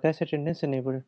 कैसे attendance enabled?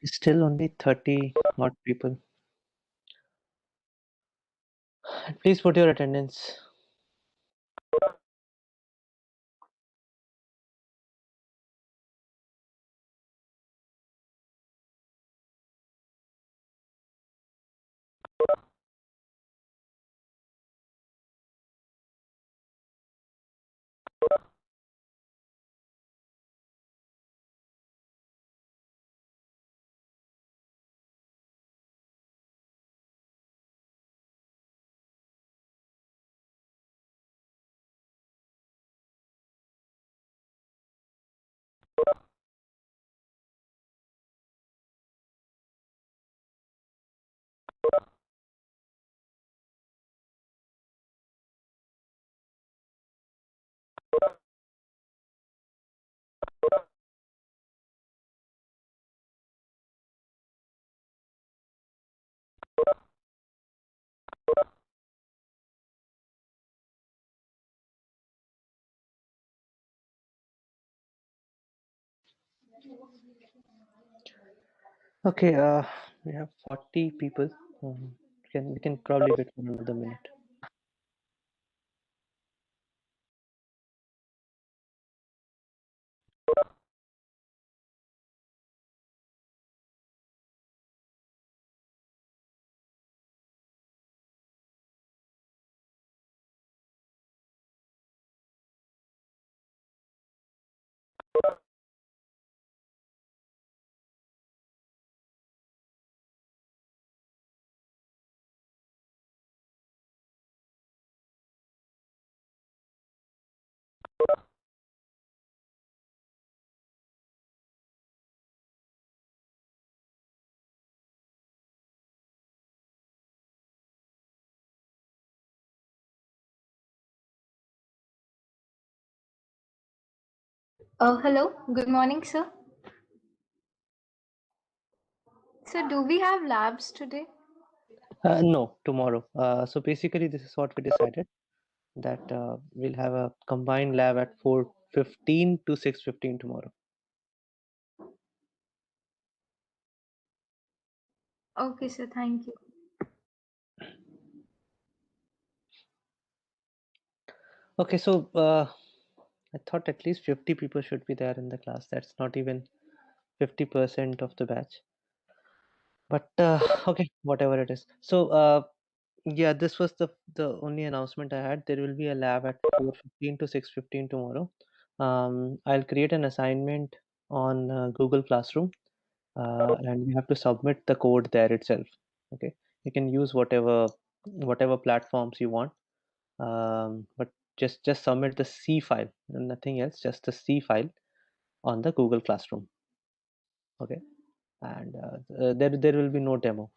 Still only 30 odd people. Please put your attendance. Okay, we have 40 people. We can probably wait for another minute. Hello, good morning, sir. So, do we have labs today? No, tomorrow. So basically, this is what we decided that we'll have a combined lab at 4:15 to 6:15 tomorrow. Okay, sir, thank you. Okay, so I thought at least 50 people should be there in the class. That's not even 50% of the batch. But okay, whatever it is. So yeah, this was the only announcement I had. There will be a lab at 4:15 to 6:15 tomorrow. I'll create an assignment on Google Classroom, and you have to submit the code there itself. Okay, you can use whatever platforms you want, but just submit the C file and nothing else, just the C file on the Google Classroom. Okay, and there will be no demo.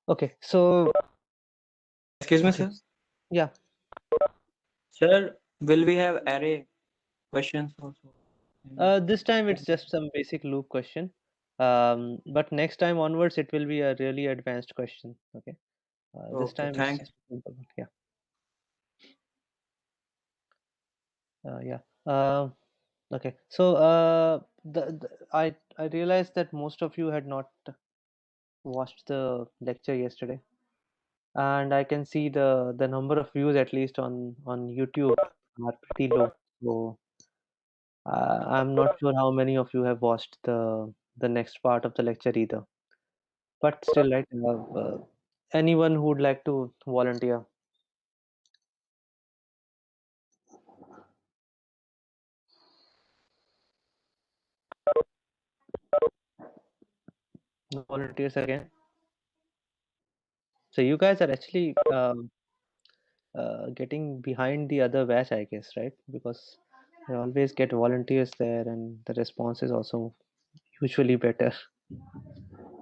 Okay, so Excuse me, okay, sir. yeah. Sir, will we have array questions also? This time it's just some basic loop question. But next time onwards it will be a really advanced question. Okay. This Okay, time it's thanks. just simple one. Yeah. Yeah. Okay. So I realized that most of you had not watched the lecture yesterday, and I can see the number of views at least on YouTube are pretty low. So I'm not sure how many of you have watched the next part of the lecture either. But still, right? Anyone who would like to volunteer? No volunteers again. So you guys are actually getting behind the other batch, I guess, right? Because I always get volunteers there, and the response is also usually better.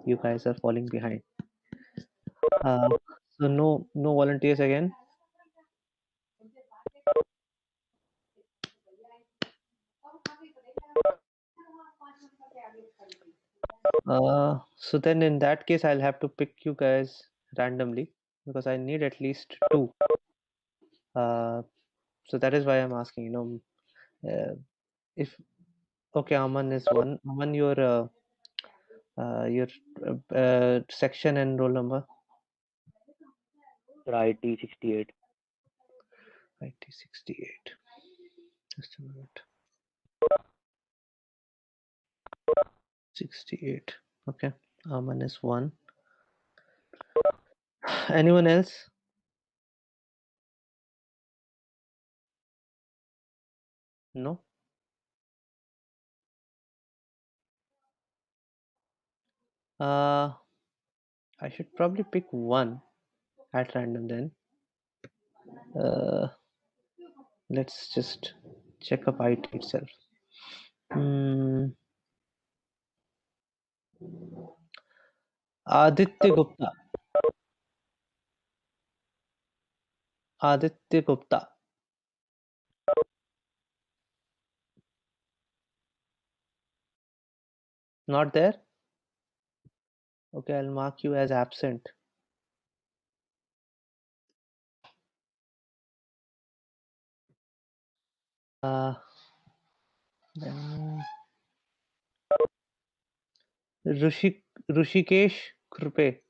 You guys are falling behind. Uh, so no volunteers again. So then in that case, I'll have to pick you guys randomly because I need at least two. Uh, so that is why I'm asking. If okay, Aman is one. Aman, your section and roll number. IT 68. IT 68. Just a minute. 68. Okay. Aman is one. Anyone else? No. Uh, I should probably pick one at random then. Uh, let's just check up IT itself. Hmm. Aditya Gupta. Aditya Gupta. Not there? Okay, I'll mark you as absent. Uh, then Rushikesh Krupe.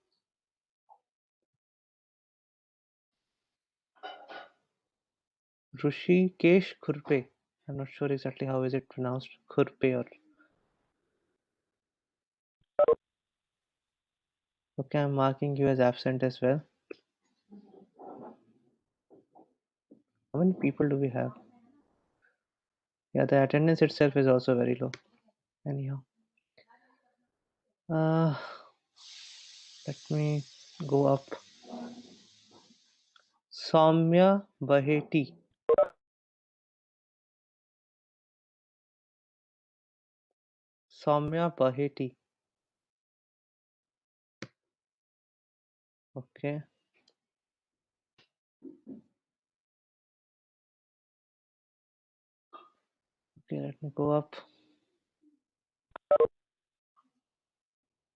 Rushikesh Khurpe. I'm not sure exactly how is it pronounced. Khurpe or okay, I'm marking you as absent as well. How many people do we have? Yeah, the attendance itself is also very low. Anyhow, uh, let me go up. Soumya Baheti. Soumya Baheti. Okay. Okay, let me go up.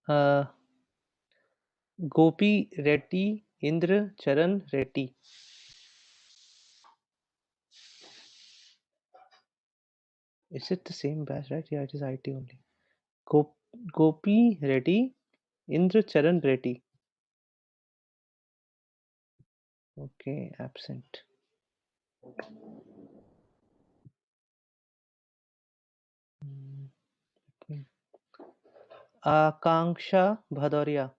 Uh, Gopi Reddy, Indra Charan Reddy. Is it the same batch, right? Yeah, it is IT only. Gopi Reddy, Indra Charan Reddy. Okay, absent. Hmm, okay. Akanksha Bhadoria.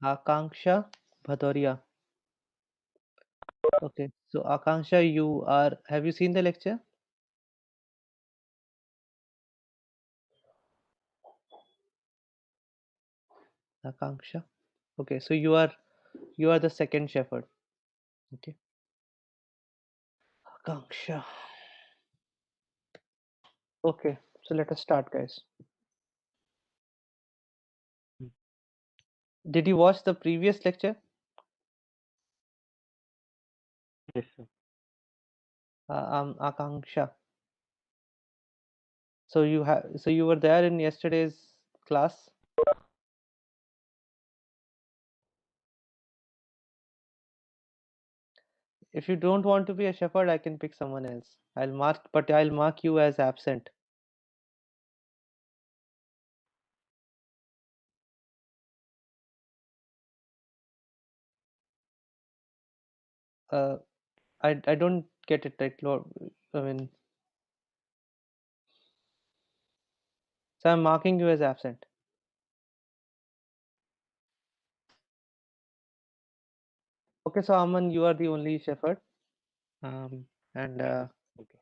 Akanksha Bhadoria. Okay, so Akanksha, have you seen the lecture? Akanksha. Okay, so you are the second shepherd. Okay. Akanksha. Okay, so let us start, guys. Did you watch the previous lecture? Yes, sir. Akanksha. So you were there in yesterday's class. If you don't want to be a shepherd, I can pick someone else. I'll mark you as absent. Uh, I don't get it, right, Lord? I mean, so I'm marking you as absent. Okay, so Aman, you are the only shepherd. And Okay.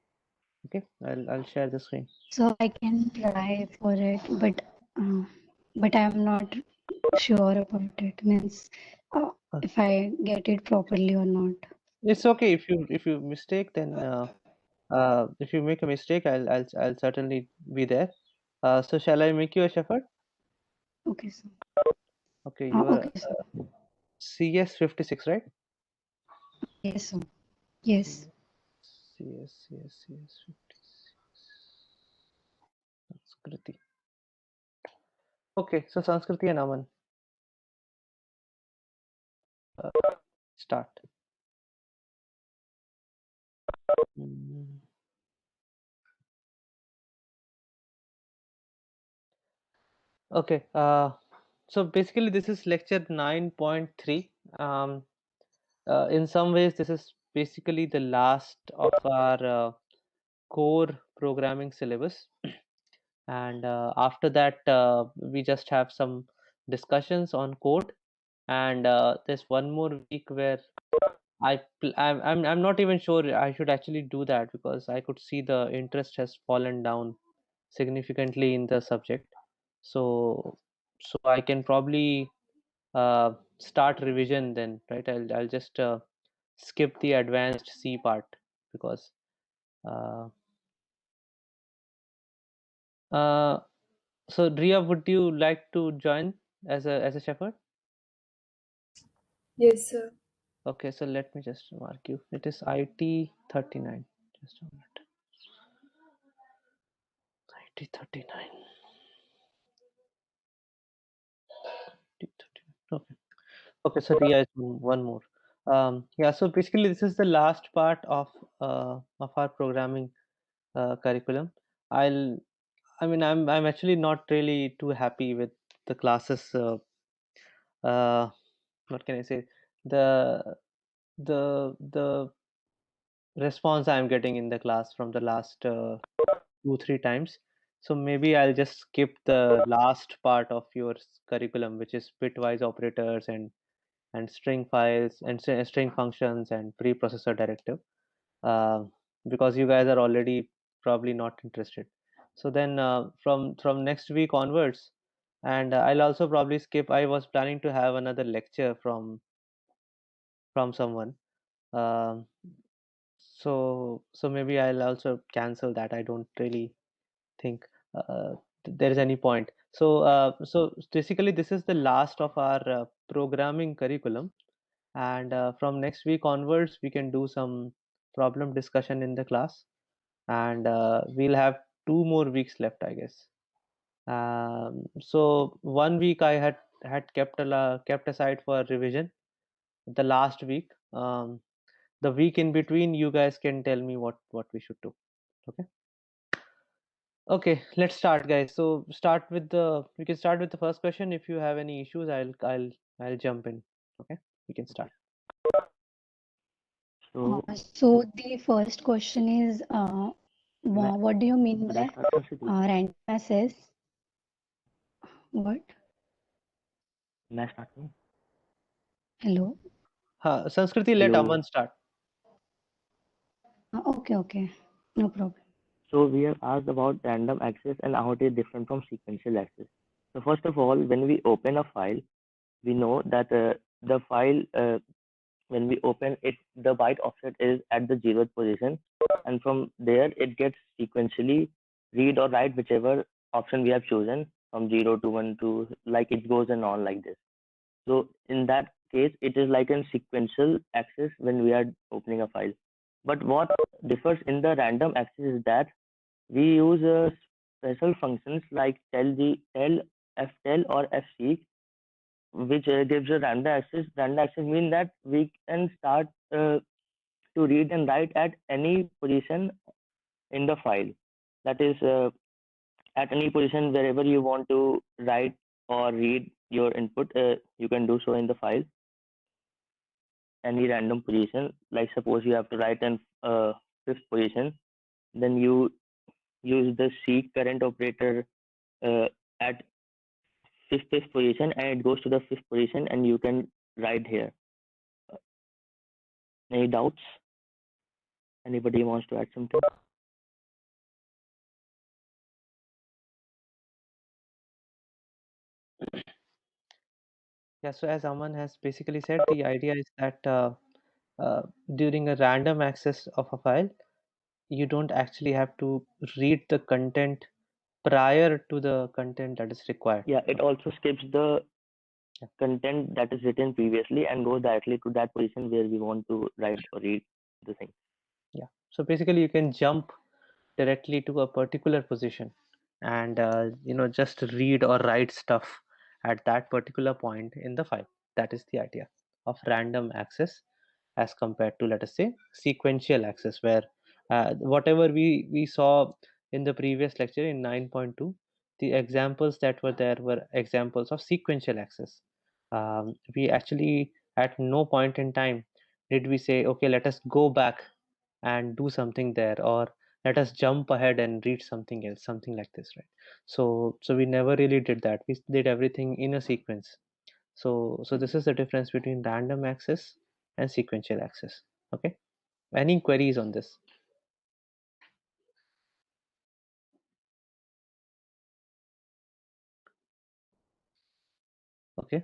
okay, I'll share the screen. So I can try for it, but I'm not sure about it. Means Uh, if I get it properly or not. It's okay if you mistake, then if you make a mistake, I'll certainly be there. So shall I make you a shepherd? Okay, so Okay, you are okay, so CS 56, right? yes, so yes. CS 56. Sanskriti. Okay, so Sanskriti and Aman, uh, start. Mm. Okay, so basically this is lecture 9.3. In some ways, this is basically the last of our core programming syllabus. And after that, we just have some discussions on code. And there's one more week where I'm not even sure I should actually do that, because I could see the interest has fallen down significantly in the subject. So I can probably start revision then, right? I'll just skip the advanced C part, because uh, uh, so Ria, would you like to join as a shepherd? Yes, sir. Okay, so let me just mark you. It is IT 39. Just a minute. IT 39. Okay. Okay, so Ria is one more. Yeah, so basically this is the last part of our programming curriculum. I'll I mean, I'm actually not really too happy with the classes. Uh, what can I say? The the response I'm getting in the class from the last 2-3 times. So maybe I'll just skip the last part of your curriculum, which is bitwise operators and string files and string functions and preprocessor directive, uh, because you guys are already probably not interested. So then from next week onwards, and I'll also probably skip. I was planning to have another lecture from someone. Um, so maybe I'll also cancel that. I don't really think there is any point. So basically, this is the last of our programming curriculum, and from next week onwards we can do some problem discussion in the class, and we'll have 2 more weeks left, I guess. So 1 week I had kept aside for revision. The last week, the week in between, you guys can tell me what we should do. Okay. Okay, let's start, guys. So we can start with the first question. If you have any issues, I'll jump in. Okay, we can start. So So the first question is, may, what do you mean may I by start, Sanskriti? random access? What? May I start? No? Hello? Sanskriti, let Hello. Aman start. Okay, no problem. So we have asked about random access and how it is different from sequential access. So first of all, when we open a file, we know that the file, when we open it, the byte offset is at the 0th position, and from there it gets sequentially read or write whichever option we have chosen from 0 to 1 to, like, it goes and on like this. So in that case, it is like a sequential access when we are opening a file. But what differs in the random access is that we use special functions like tell, ftell, or fseek, which gives a random access. Random access means that we can start to read and write at any position in the file. That is, at any position wherever you want to write or read your input, you can do so in the file. Any random position, like suppose you have to write in 5th position, then you use the seek current operator at fifth position, and it goes to the 5th position, and you can write here. Any doubts? Anybody wants to add something? Yeah, so as Aman has basically said, the idea is that during a random access of a file, you don't actually have to read the content prior to the content that is required. Yeah, it also skips the Yeah. content that is written previously and goes directly to that position where we want to write or read the thing. Yeah. So basically, you can jump directly to a particular position and just read or write stuff at that particular point in the file. That is the idea of random access as compared to, let us say, sequential access, where whatever we saw in the previous lecture in 9.2, the examples that were there were examples of sequential access. We actually at no point in time did we say, okay, let us go back and do something there, or let us jump ahead and read something else, something like this, right? So we never really did that. We did everything in a sequence. So this is the difference between random access and sequential access. Okay, any queries on this? Okay,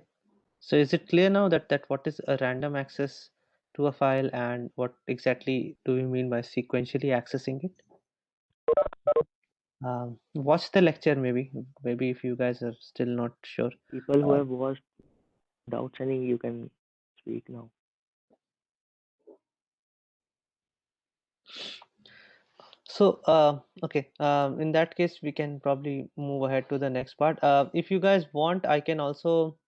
so is it clear now that what is a random access to a file and what exactly do we mean by sequentially accessing it? Watch the lecture, maybe if you guys are still not sure. People who uh, have watched doubts, any, you can speak now. So, okay, in that case, we can probably move ahead to the next part. If you guys want, I can also,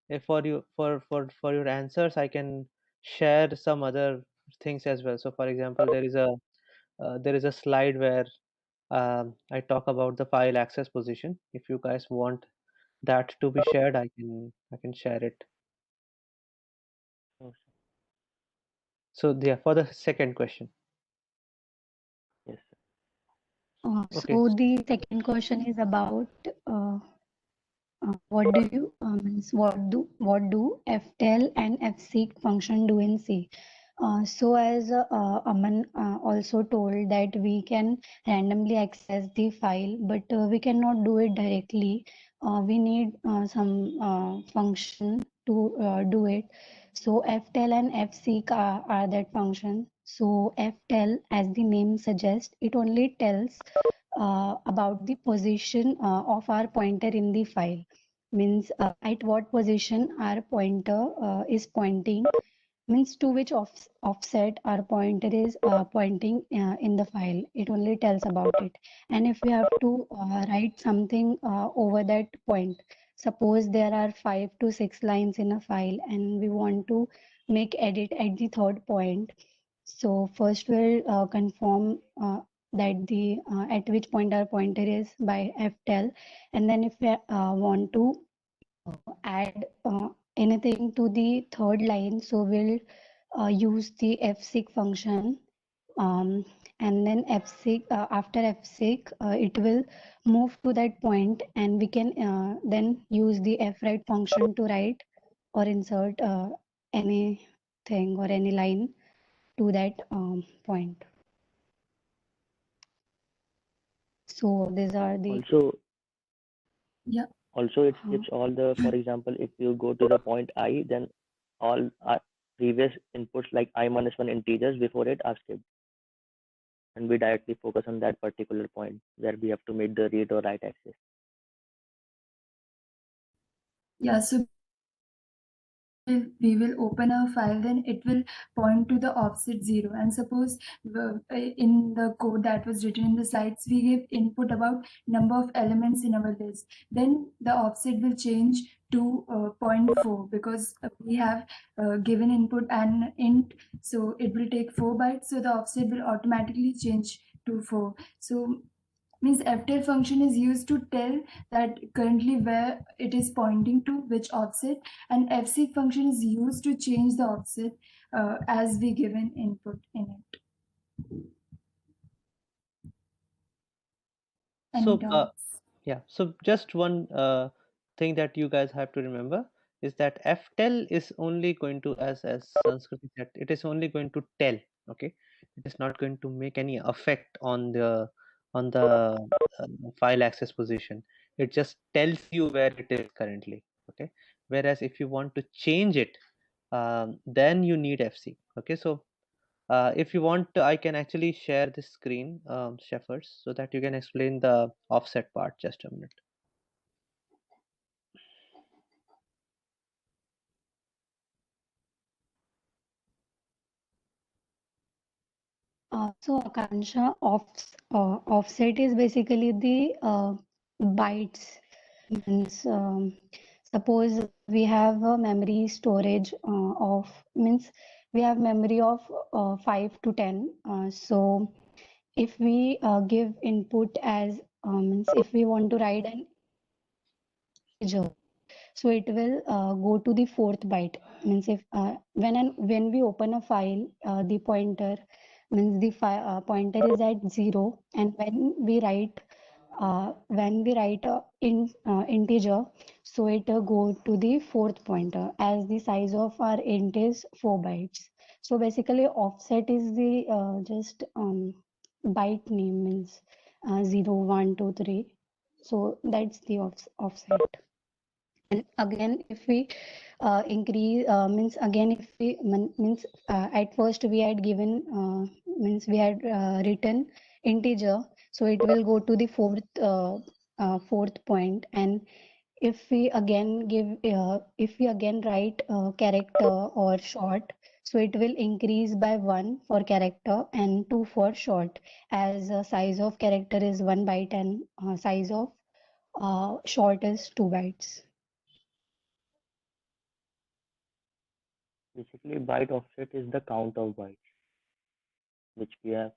if for your answers, I can share some other things as well. So, for example, there is a slide where I talk about the file access position. If you guys want that to be shared, I can share it. Oh, So, yeah, for the second question. yes. Okay. So the second question is about what do you means what do ftell and fseek function do in C? So as Aman also told that we can randomly access the file, but we cannot do it directly. We need some function to do it. So ftell and fseek are that function. So ftell, as the name suggests, it only tells about the position of our pointer in the file, means at what position our pointer is pointing, means to which offset our pointer is pointing in the file. It only tells about it. And if we have to write something over that point, suppose there are 5 to 6 lines in a file and we want to make edit at the third point. So first we'll confirm that the at which point our pointer is by ftell, and then if we want to add anything to the third line, so we'll use the fseek function, and then fseek after fseek it will move to that point, and we can then use the fwrite function to write or insert anything or any line to that point. So these are the Also, Yeah. also it skips all the, for example, if you go to the point I, then all previous inputs like I minus one integers before it are skipped, and we directly focus on that particular point where we have to make the read or write access. Yeah, so we will open a file, then it will point to the offset 0. And suppose in the code that was written in the slides, we give input about number of elements in our list. Then the offset will change to 0.4 because we have given input an int, so it will take 4 bytes. So the offset will automatically change to 4. So means ftell function is used to tell that currently where it is pointing to, which offset, and fseek function is used to change the offset as we given input in it. Any So doubts? yeah, so just one thing that you guys have to remember is that ftell is only going to, as Sanskriti said, it is only going to tell. Okay, it is not going to make any effect on the file access position. It just tells you where it is currently. Okay, whereas if you want to change it, then you need fseek. Okay, so if you want, I can actually share the screen, Shepherds, so that you can explain the offset part. Just a minute. so Akansha, offset is basically the bytes. Means suppose we have a memory storage of, means we have memory of 5 to 10. So if we give input as means if we want to write an integer, so it will go to the fourth byte. Means if when we open a file, the pointer means the pointer is at 0, and when we write a integer, so it go to the fourth pointer, as the size of our int is 4 bytes. So basically offset is the just byte name, means 0 1 2 3. So that's the offset. And again, if we increase, means again, if we means at first we had given means we had written integer, so it will go to the fourth point. And if we again if we again write character or short, so it will increase by 1 for character and 2 for short, as size of character is 1 byte and size of short is 2 bytes. Basically, byte offset is the count of bytes which we have,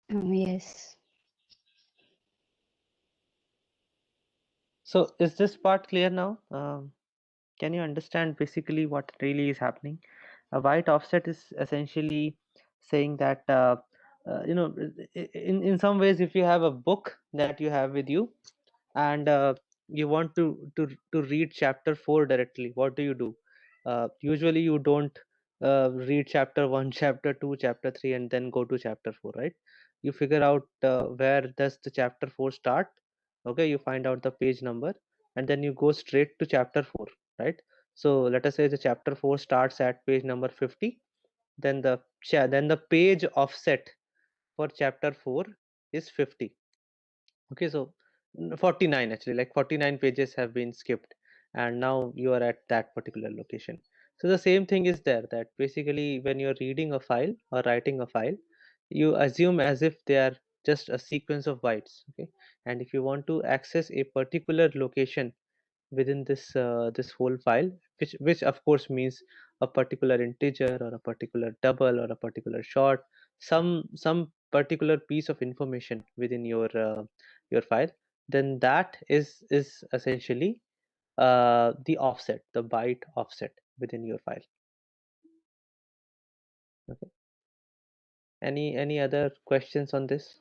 Yes. So is this part clear now? Can you understand basically what really is happening? A byte offset is essentially saying that in some ways, if you have a book that you have with you, and you want to read chapter 4 directly, what do? Usually you don't read chapter 1, chapter 2, chapter 3, and then go to chapter 4, right? You figure out where does the chapter 4 start. Okay, you find out the page number, and then you go straight to chapter 4, right? So let us say the chapter 4 starts at page number 50, then the page offset for chapter 4 is 50. Okay, so 49, actually, like 49 pages have been skipped, and now you are at that particular location. So the same thing is there, that basically when you're reading a file or writing a file, you assume as if they are just a sequence of bytes. Okay, and if you want to access a particular location within this whole file, which of course means a particular integer or a particular double or a particular short, some particular piece of information within your file, then that is essentially the offset, the byte offset within your file. Okay. Any other questions on this?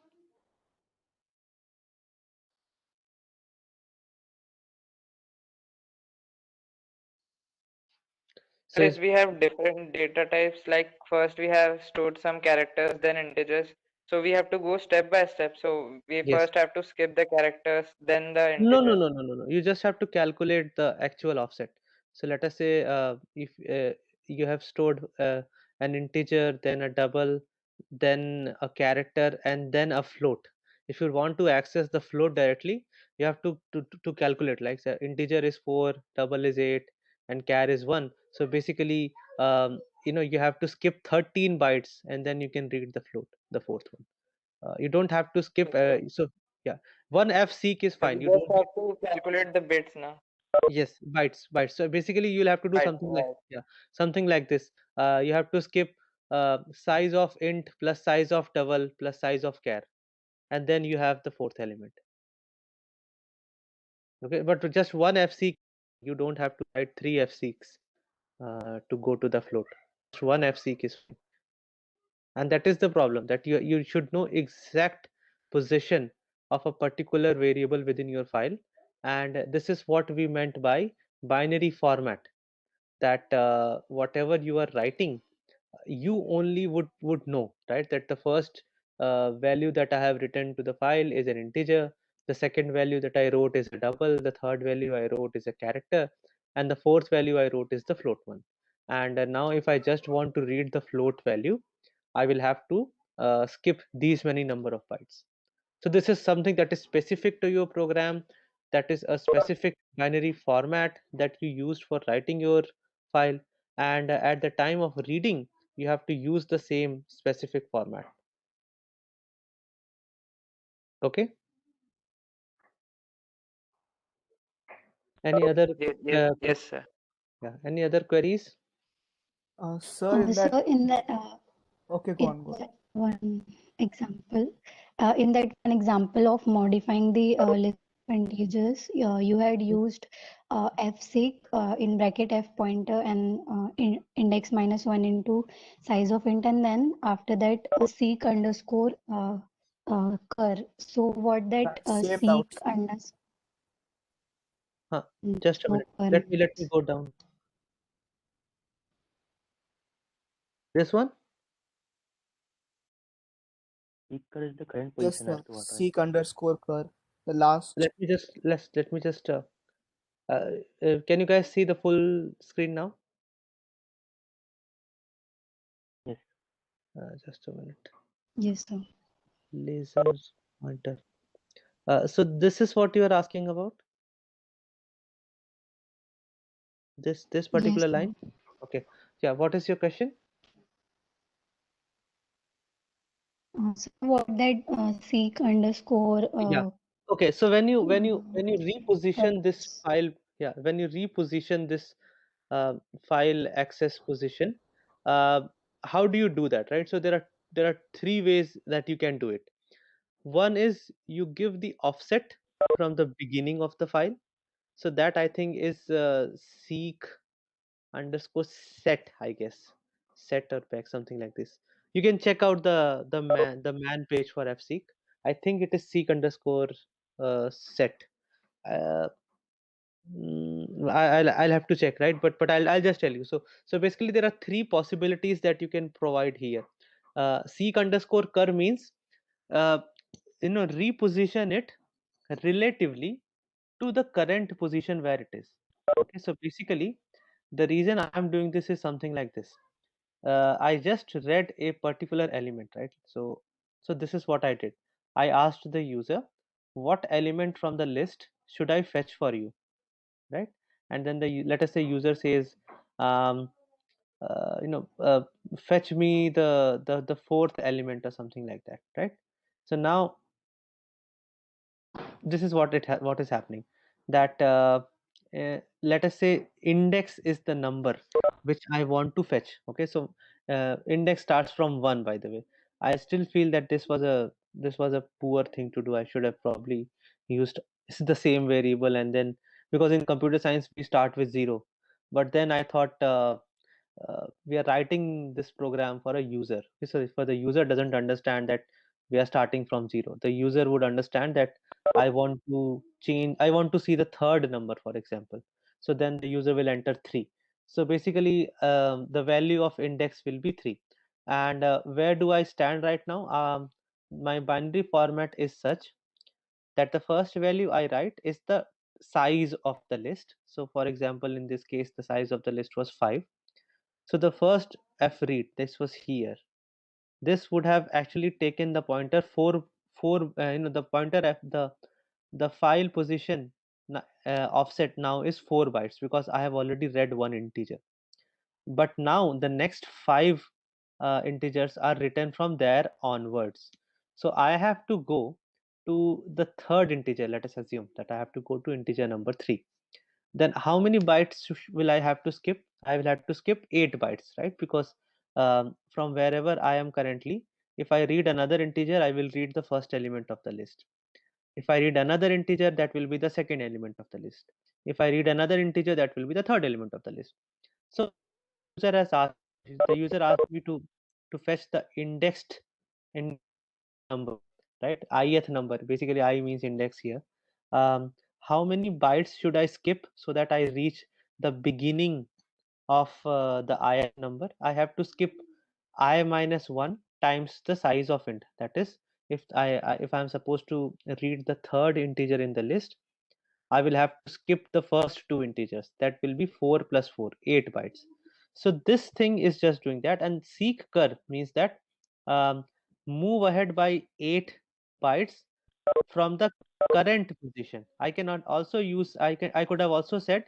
So If we have different data types, like first we have stored some characters, then integers. So we have to go step by step. So we yes. first have to skip the characters, then the No, no, integers. no, no, no, no. You just have to calculate the actual offset. So let us say if you have stored an integer, then a double, then a character, and then a float. If you want to access the float directly, you have to calculate. Like say, integer is 4, double is 8, and char is 1. So basically, you have to skip 13 bytes, and then you can read the float, the fourth one. You don't have to skip. So yeah, one f seek is So fine. we You just don't. have to calculate the bits now. Yes, bytes. So basically, you'll have to do Right, something like, right. yeah, something like this. You have to skip size of int plus size of double plus size of char, and then you have the fourth element. Okay, but with just one fseek, you don't have to write three fseeks to go to the float. Just one fseek is fine. And that is the problem, that you should know exact position of a particular variable within your file, and this is what we meant by binary format, that whatever you are writing, you only would know, right, that the first value that I have written to the file is an integer, the second value that I wrote is a double, the third value I wrote is a character, and the fourth value I wrote is the float one. And now if I just want to read the float value, I will have to skip these many number of bytes. So this is something that is specific to your program, that is a specific binary format that you used for writing your file, and at the time of reading, you have to use the same specific format. Okay. Any other Yes, yes, yes, sir. yeah, any other queries? Sir, in that, So in that okay, go in on, go on. that one example, in that one example of modifying the list of integers, you had used fseek in bracket f pointer and index -1 into size of int, and then after that seek underscore cur. So what that Same seek doubts. underscore Huh, just a minute. Let me go down. This one? Seeker is the current Yes, position as sir. to what I. Seek underscore cur. The last. Let me just can you guys see the full screen now? Yes. Just a minute. Yes, sir. Laser pointer. So this is what you are asking about? This Yes, particular sir. line? Okay. Yeah, what is your question? So what that seek underscore Yeah. Okay, so when you uh, reposition this cuts. file, yeah, when you reposition this file access position, uh, how do you do that, right? So there are three ways that you can do it. One is you give the offset from the beginning of the file. So that I think is seek underscore set, I guess, set or back, something like this. You can check out the man page for fseek. I think it is seek underscore set. uh, I'll have to check, right, but I'll just tell you. So basically there are three possibilities that you can provide here. Seek underscore cur means uh, reposition it relatively to the current position where it is. Okay, so basically the reason I'm doing this is something like this. I just read a particular element, right? So this is what I did. I asked the user, what element from the list should I fetch for you, right? And then let us say user says, um, fetch me the fourth element or something like that, right? So now this is what is happening, that let us say index is the number which I want to fetch. Okay, so index starts from 1, by the way. I still feel that this was a poor thing to do. I should have probably used the same variable, and then, because in computer science we start with 0, but then I thought we are writing this program for a user. Okay, so for the user doesn't understand that we are starting from 0. The user would understand that I want to see the third number, for example. So then the user will enter 3. So basically, the value of index will be 3. And where do I stand right now? My binary format is such that the first value I write is the size of the list. So for example, in this case, the size of the list was 5. So the first f read, this was here. This would have actually taken the pointer 4, the pointer f the file position offset now is 4 bytes, because I have already read one integer. But now the next 5 integers are written from there onwards. So I have to go to the third integer. Let us assume that I have to go to integer number 3. Then how many bytes will I have to skip? I will have to skip 8 bytes, right? Because from wherever I am currently, if I read another integer, I will read the first element of the list. If I read another integer, that will be the second element of the list. If I read another integer, that will be the third element of the list. So user has asked, the user asked me to fetch the indexed in number, right? Ith number. Basically, I means index here. How many bytes should I skip so that I reach the beginning of the ith number? I have to skip I minus 1 times the size of int. That is, if I'm supposed to read the third integer in the list, I will have to skip the first 2 integers. That will be 4 plus 4, 8 bytes. So this thing is just doing that. And seek cur means that um, move ahead by 8 bytes from the current position. I cannot also use, I could have also said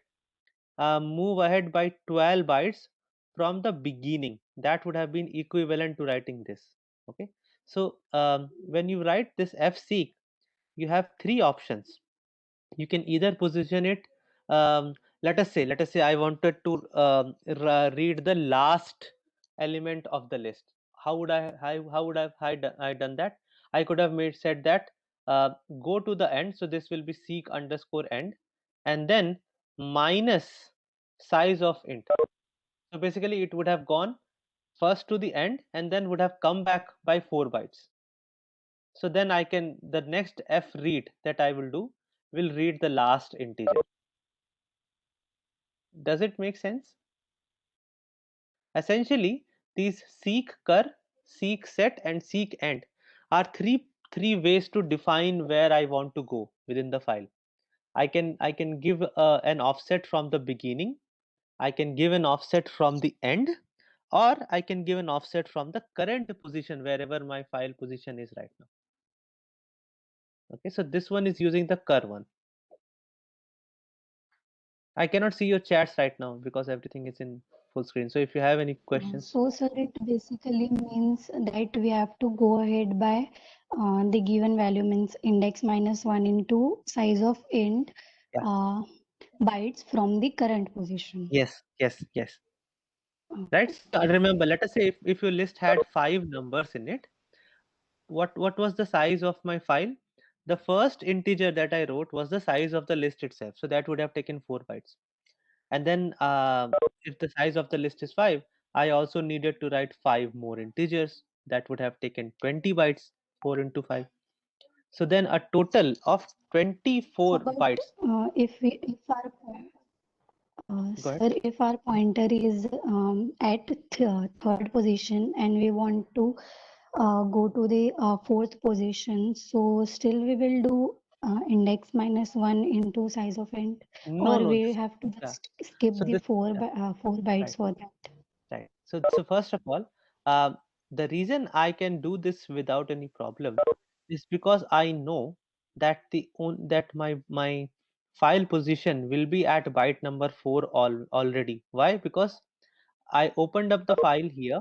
move ahead by 12 bytes from the beginning. That would have been equivalent to writing this. Okay, so when you write this fseek, you have 3 options. You can either position it, um, let us say I wanted to read the last element of the list. How would I done that? I could have made said that go to the end, so this will be seek underscore end, and then minus size of int. So basically it would have gone first to the end and then would have come back by 4 bytes. So then the next f read that I will do will read the last integer. Does it make sense? Essentially, these seek cur, seek set, and seek end are three ways to define where I want to go within the file. I can give an offset from the beginning, I can give an offset from the end, or I can give an offset from the current position wherever my file position is right now. Okay, so this one is using the cur one. I cannot see your chats right now because everything is in full screen. So if you have any questions. So, sir, it basically means that we have to go ahead by the given value, means index minus 1 into size of int Yeah. bytes from the current position. Yes. Okay. Right. So remember, let us say if your list had 5 numbers in it, what was the size of my file? The first integer that I wrote was the size of the list itself. So that would have taken 4 bytes. And then if the size of the list is 5, I also needed to write 5 more integers. That would have taken 20 bytes, 4 into 5. So then a total of 24 But bytes. Go ahead. Sir, if our pointer is at third position and we want to go to the fourth position, so still we will do index minus 1 into size of int, No, or no. we have to Yeah. just skip So the this, 4 yeah, 4 bytes right. for that. Right. So first of all, the reason I can do this without any problem is because I know that that my file position will be at byte number 4 already. Why? Because I opened up the file here,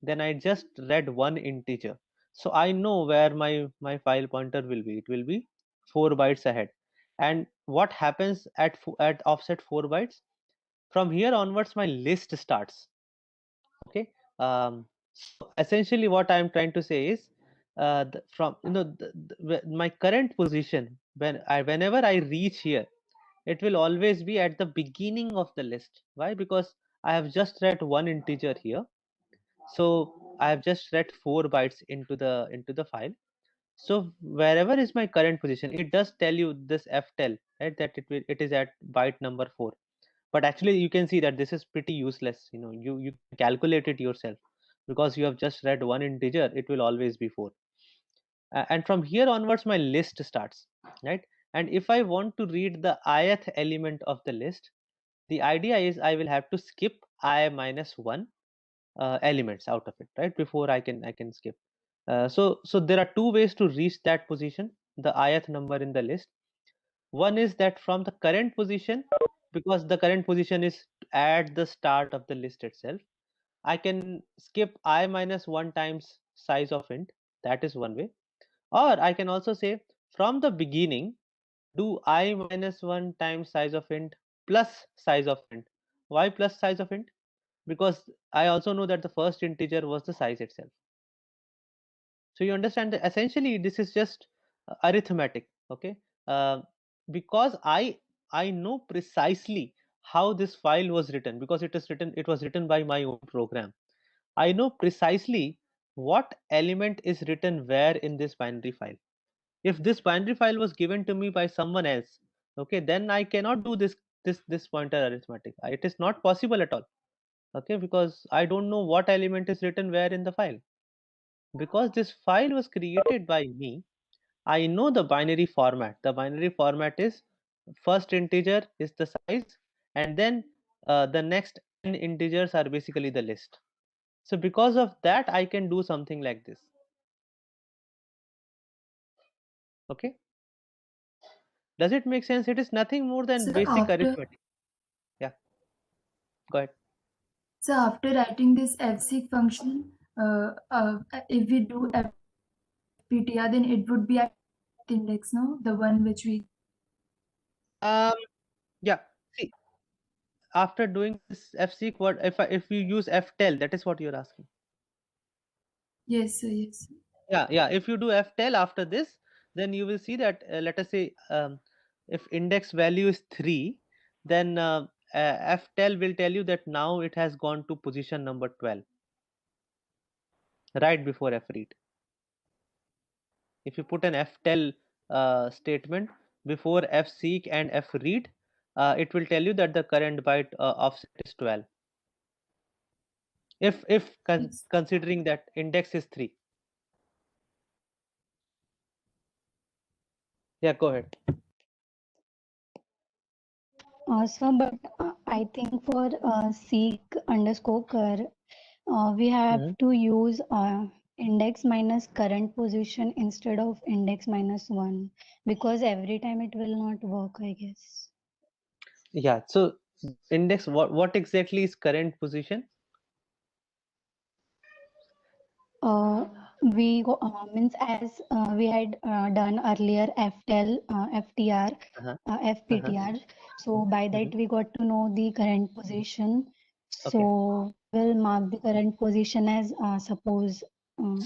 then I just read one integer. So I know where my file pointer will be. It will be 4 bytes ahead. And what happens at offset 4 bytes? From here onwards, my list starts. Okay. So essentially, what I am trying to say is, from my current position, whenever I reach here, it will always be at the beginning of the list. Why? Because I have just read one integer here, so I have just read 4 bytes into the file. So wherever is my current position, it does tell you this ftell, right, that it is at byte number 4. But actually you can see that this is pretty useless. You calculate it yourself, because you have just read one integer, it will always be 4. And from here onwards my list starts, right? And if I want to read the ith element of the list, the idea is I will have to skip I minus 1 elements out of it, right, before I can skip. So there are two ways to reach that position, the ith number in the list. One is that from the current position, because the current position is at the start of the list itself, I can skip I minus 1 times size of int. That is one way. Or I can also say, from the beginning, do I minus 1 times size of int plus size of int. Why plus size of int? Because I also know that the first integer was the size itself. So you understand that essentially this is just arithmetic. Okay. uh, because I know precisely how this file was written, because it was written by my own program. I know precisely what element is written where in this binary file. If this binary file was given to me by someone else, okay, then I cannot do this pointer arithmetic. It is not possible at all. Okay, because I don't know what element is written where in the file. Because this file was created by me, I know the binary format. The binary format is, first integer is the size, and then the next n integers are basically the list. So because of that, I can do something like this. Okay, does it make sense? It is nothing more than So basic after arithmetic. Yeah, go ahead. so after writing this fseek function, if we do fptr, then it would be at index, no? The one which we Um, yeah. See, after doing this fseek, what if you use ftell? That is what you're asking. yes, sir, yes. Yeah, if you do ftell after this, then you will see that, let us say, if index value is 3, then ftell will tell you that now it has gone to position number 12, right before fread. If you put an ftell statement before fseek and fread, it will tell you that the current byte offset is 12, if Yes. considering that index is 3. Yeah, go ahead. So, but I think for seek underscore cur, we have Mhm. to use index minus current position instead of index minus 1, because every time it will not work, I guess. Yeah, so index, what exactly is current position? We go, means as we had done earlier FTL, FTR, Uh-huh. FPTR. So by Mhm. that we got to know the current position. Okay, So we'll mark the current position as suppose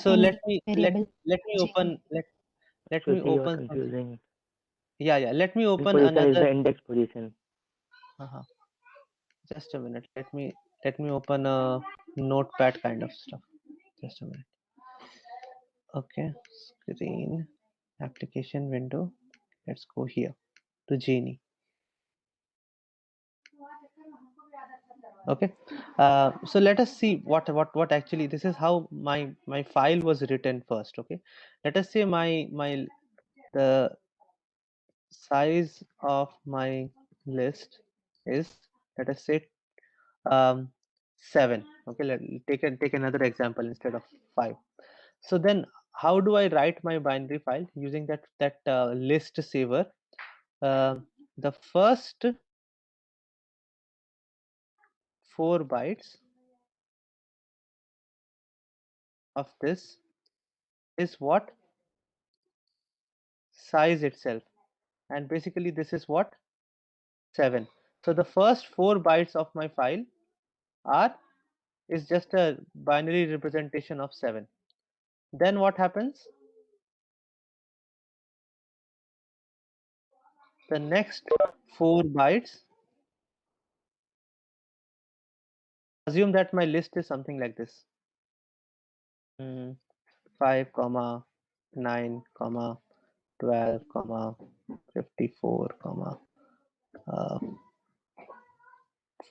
so any variable let me j. open let me Shruti, you are open something. confusing. Yeah, let me In open position is another. the index position. Uh-huh. Just a minute. Let me open a notepad kind of stuff. Just a minute. Okay, screen, application window. Let's go here to Genie. Okay, so let us see what actually, this is how my file was written first. Okay, let us say the size of my list is, let us say, um 7. Okay, take another example instead of 5. So then how do I write my binary file using that list saver? The first 4 bytes of this is what? Size itself. And basically this is what? 7. So the first 4 bytes of my file is just a binary representation of 7. Then what happens? The next 4 bytes, assume that my list is something like this. 5, 9, 12, 54, uh,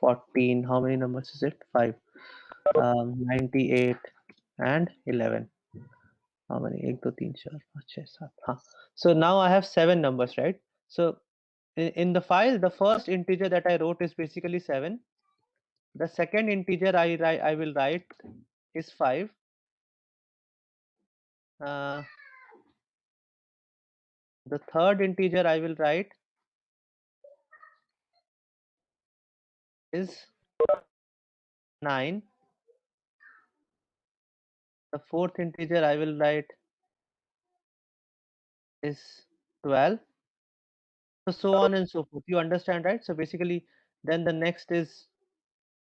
14. How many numbers is it? 5. 98 and 11. How many? 1, 2, 3, 4, 5, 6, 7. Huh. So now I have 7 numbers, right? So in the file, the first integer that I wrote is basically 7. The second integer I will write is 5. Uh, the third integer I will write is 9. The fourth integer I will write is 12. So on and so forth. You understand, right? So basically, then the next is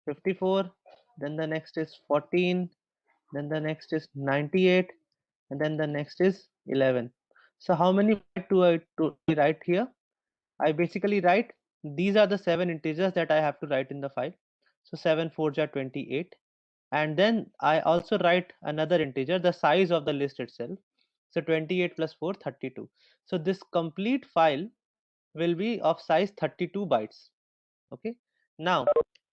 54, then the next is 14, then the next is 98, and then the next is 11. So how many bytes do I write here? I basically write, these are the 7 integers that I have to write in the file. So 7 4s are 28. And then I also write another integer, the size of the list itself. So 28 plus 4, 32. So this complete file will be of size 32 bytes. Okay. Now,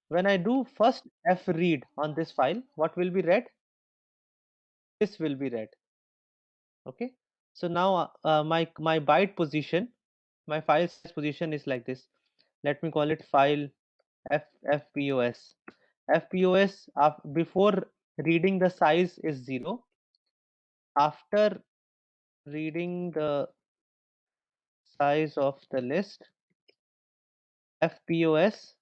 when I do first f read on this file, what will be read? This will be read. Okay. So now my byte position, my file size position is like this. Let me call it file fpos. Fpos before reading the size is 0. After reading the size of the list, fpos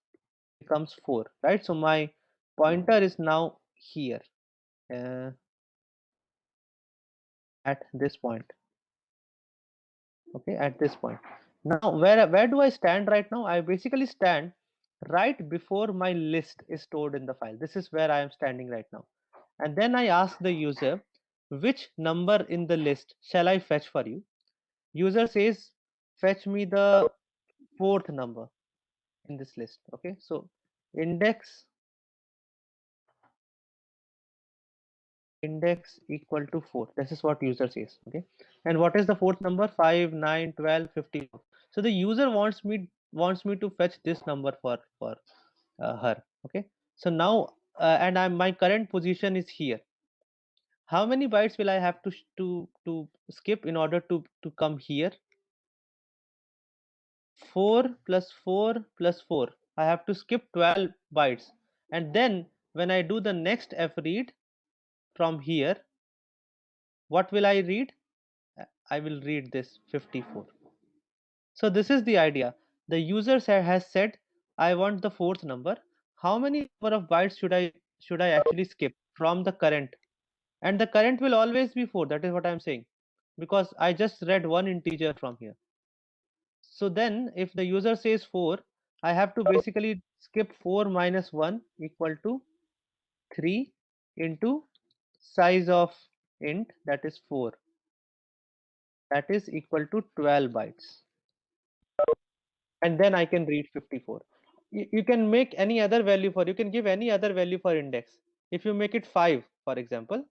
becomes 4, right? So my pointer is now here at this point. Okay, at this point. Now where do I stand right now? I basically stand right before my list is stored in the file. This is where I am standing right now. And then I ask the user, which number in the list shall I fetch for you? User says, fetch me the 4th number in this list. Okay, so index equal to 4. This is what user says. Okay, and what is the 4th number? 5, 9, 12, 15. So the user wants me to fetch this number for her. Okay, so now and my current position is here. How many bytes will I have to skip in order to come here? 4 plus 4 plus 4. I have to skip 12 bytes, and then when I do the next f read from here, what will I read? I will read this 54. So this is the idea. The user has said, I want the 4th number. How many number of bytes should I actually skip from the current? And the current will always be 4. That is what I'm saying, because I just read one integer from here. So then if the user says 4, I have to basically skip 4 minus 1 equal to 3 into size of int, that is 4. That is equal to 12 bytes. And then I can read 54. You can make any other value you can give any other value for index. If you make it 5, for example,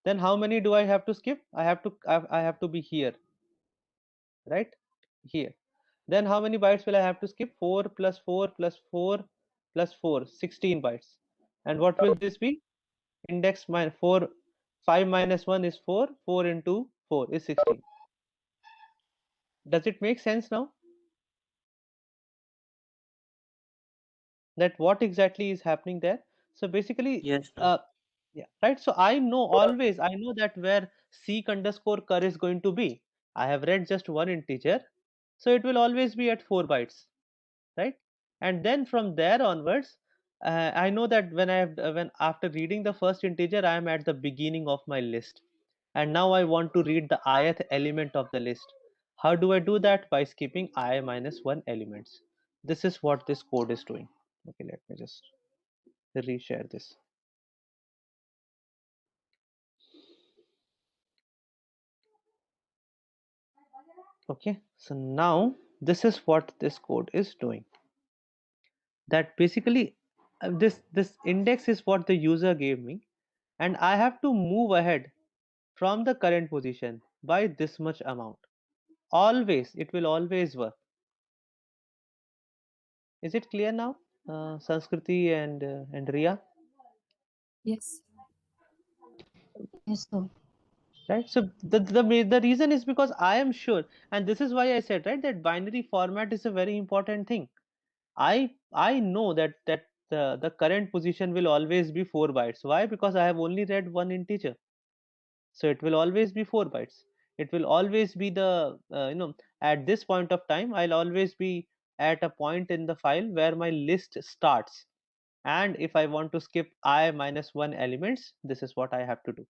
then how many do I have to skip? I have to be here, right? Here. Then how many bytes will I have to skip? 4 plus 4 plus 4 plus 4, 16 bytes. And what will this be? Index 4, 5 minus 1 is 4, 4 into 4 is 16. Does it make sense now? That what exactly is happening there? So basically, Yes, sir. yeah, right. So I know that where seek underscore cur is going to be. I have read just one integer, so it will always be at 4 bytes, right? And then from there onwards, I know that when after reading the first integer, I am at the beginning of my list, and now I want to read the ith element of the list. How do I do that? By skipping I minus 1 elements. This is what this code is doing. Okay, let me just reshare this. Okay, so now this is what this code is doing. That basically this index is what the user gave me, and I have to move ahead from the current position by this much amount. Always, it will always work. Is it clear now, Sanskriti and Riya? Yes. Yes, sir. Right. So the reason is because I am sure, and this is why I said, right, that binary format is a very important thing. I know that the current position will always be 4 bytes. Why? Because I have only read one integer. So it will always be 4 bytes. It will always be the at this point of time, I'll always be at a point in the file where my list starts, and if I want to skip I minus 1 elements, this is what I have to do.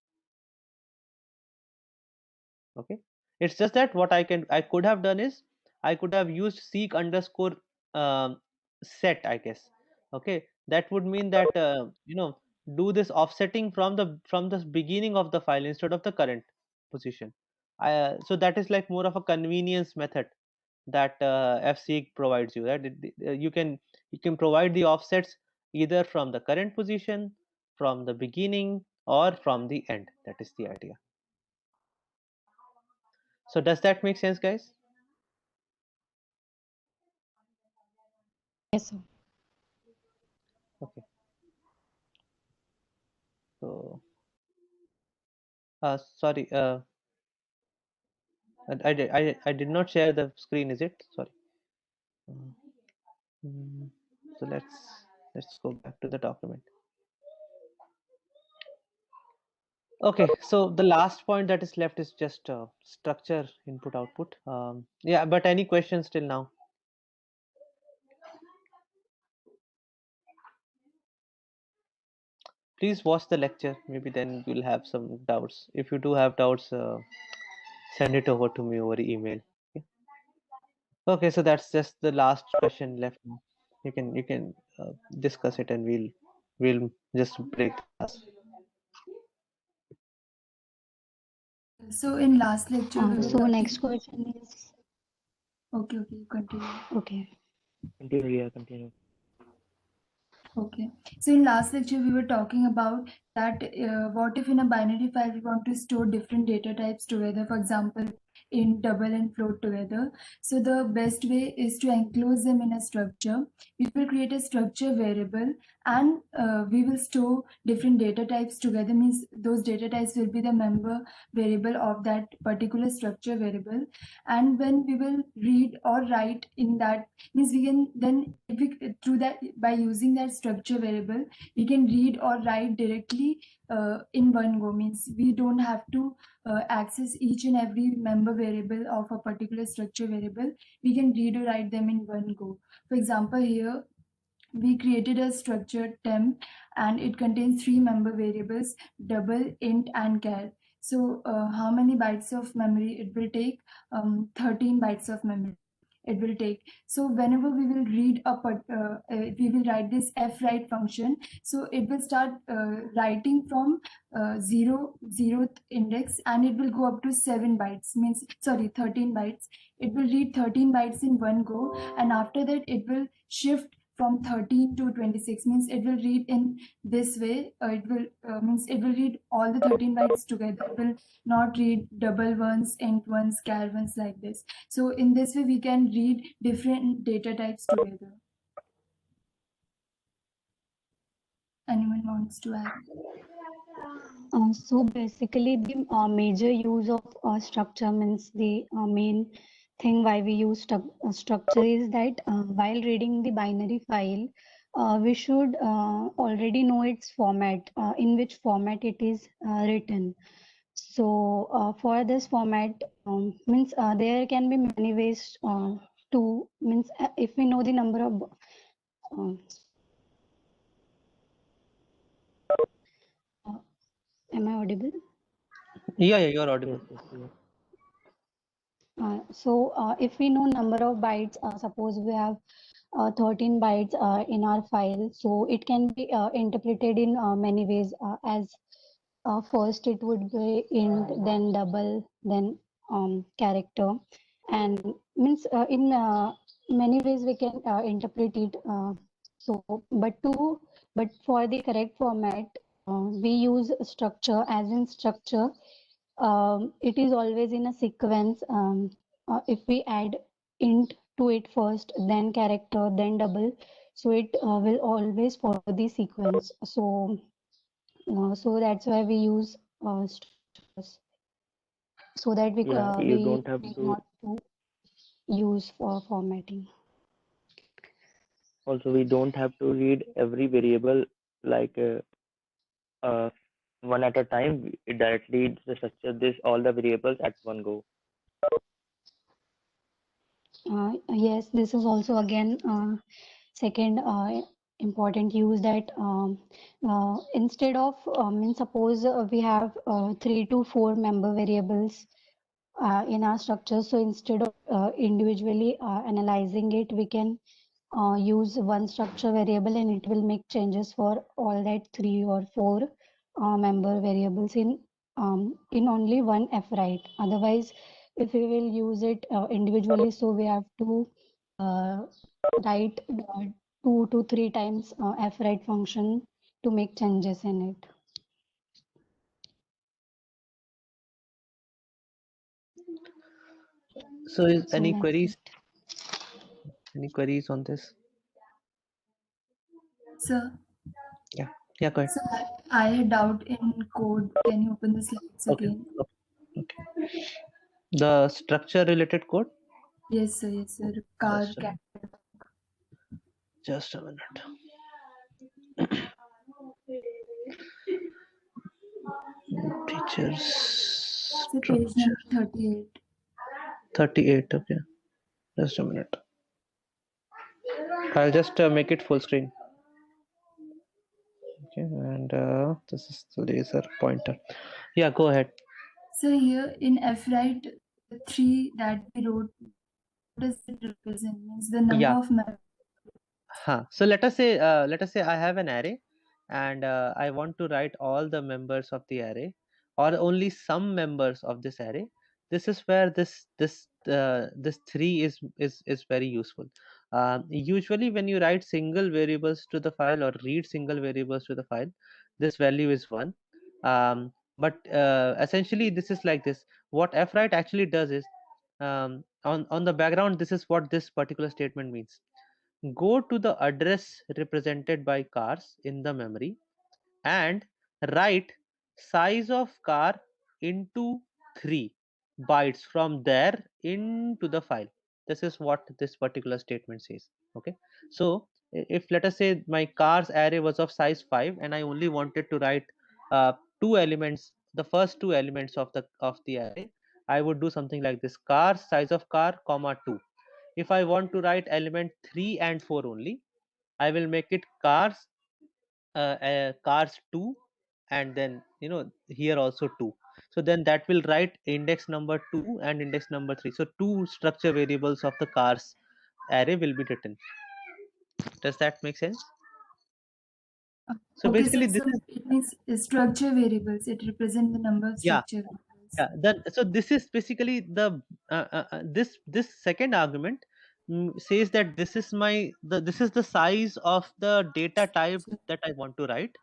Okay, it's just that what I could have done is I could have used seek underscore set, I guess. Okay, that would mean that do this offsetting from the beginning of the file instead of the current position. So that is like more of a convenience method that fseek provides you, right? You can provide the offsets either from the current position, from the beginning, or from the end. That is the idea. So does that make sense, guys? Yes, sir. Okay. So sorry, I did not share the screen, is it? Sorry. Uh, so let's go back to the document. Okay, so the last point that is left is just structure input output. Yeah, but any questions till now? Please watch the lecture. Maybe then you'll have some doubts. If you do have doubts, send it over to me over email. Okay, okay, so that's just the last question left now. You can discuss it, and we'll just break the class. So in last lecture, we were So next talking. question is, Okay, continue. okay. Continue, yeah, continue. Okay. So in last lecture, we were talking about that what if in a binary file we want to store different data types together, for example, in double and float together. So the best way is to enclose them in a structure. We will create a structure variable, and we will store different data types together, means those data types will be the member variable of that particular structure variable. And when we will read or write in that, means we can then, if we, through that, by using that structure variable, we can read or write directly in one go, means we don't have to access each and every member variable of a particular structure variable. We can read or write them in one go. For example, here we created a structure temp, and it contains 3 member variables: double, int, and char. So how many bytes of memory it will take? 13 bytes of memory it will take. So whenever we will read we will write this fwrite function, so it will start writing from zeroth index, and it will go up to 7 bytes, means sorry, 13 bytes. It will read 13 bytes in one go, and after that it will shift from 13 to 26, means it will read in this way. It will means it will read all the 13 bytes together. It will not read double ones, int ones, char ones, like this. So in this way we can read different data types together. Anyone wants to add? So basically, the major use of structure, means the main thing why we use structure is that while reading the binary file, we should already know its format, in which format it is written. So for this format, means there can be many ways to, means if we know the number of Am I audible? Yeah, you're audible. Yes. If we know number of bytes, suppose we have 13 bytes in our file, so it can be interpreted in many ways. As first, it would be int, then double, then character, and means in many ways we can interpret it. But for the correct format, we use structure. As in structure, it is always in a sequence. If we add int to it first, then character, then double, so it will always follow the sequence. So that's why we use structures, so that Yeah, you we don't have need to. not to use for formatting. Also, we don't have to read every variable like uh, one at a time. It directly structure this all the variables at one go. Yes, this is also again second important use, that instead of suppose we have 3 to 4 member variables in our structure. So instead of individually analyzing it, we can use one structure variable and it will make changes for all that 3 or 4 member variables in only one fwrite. Otherwise, if we will use it individually, so we have to write 2 to 3 times fwrite function to make changes in it. So, is So any that's queries? it. Any queries on this? Sir, Yeah, go ahead. so I had doubt in code. Can you open the slides Okay. again? Okay. The structure related code. Yes, sir. Yes, sir. Car Just a cat. minute. Just a minute. Teachers So page structure number 38. 38. Okay. Just a minute. I'll just make it full screen. Okay, and this is the laser pointer. Yeah, go ahead. So here in fwrite, the 3 that we wrote, what does it represent? Means the number Yeah. of members. So let us say I have an array, and I want to write all the members of the array, or only some members of this array. This is where this 3 is very useful. Usually when you write single variables to the file or read single variables to the file, this value is 1. But essentially this is like this. What fwrite actually does is, on the background, this is what this particular statement means. Go to the address represented by cars in the memory and write size of car into 3 bytes from there into the file. This is what this particular statement says. Okay, so if let us say my cars array was of size 5 and I only wanted to write 2 elements, the first 2 elements of the array, I would do something like this: car size of car comma 2. If I want to write element 3 and 4 only, I will make it cars 2, and then here also 2. So then that will write index number 2 and index number 3. So 2 structure variables of the cars array will be written. Does that make sense? So Okay, basically so this is, it means structure variables. It represents the number of yeah, structure variables. yeah. Then so this is basically the this second argument says that this is this is the size of the data type that I want to write.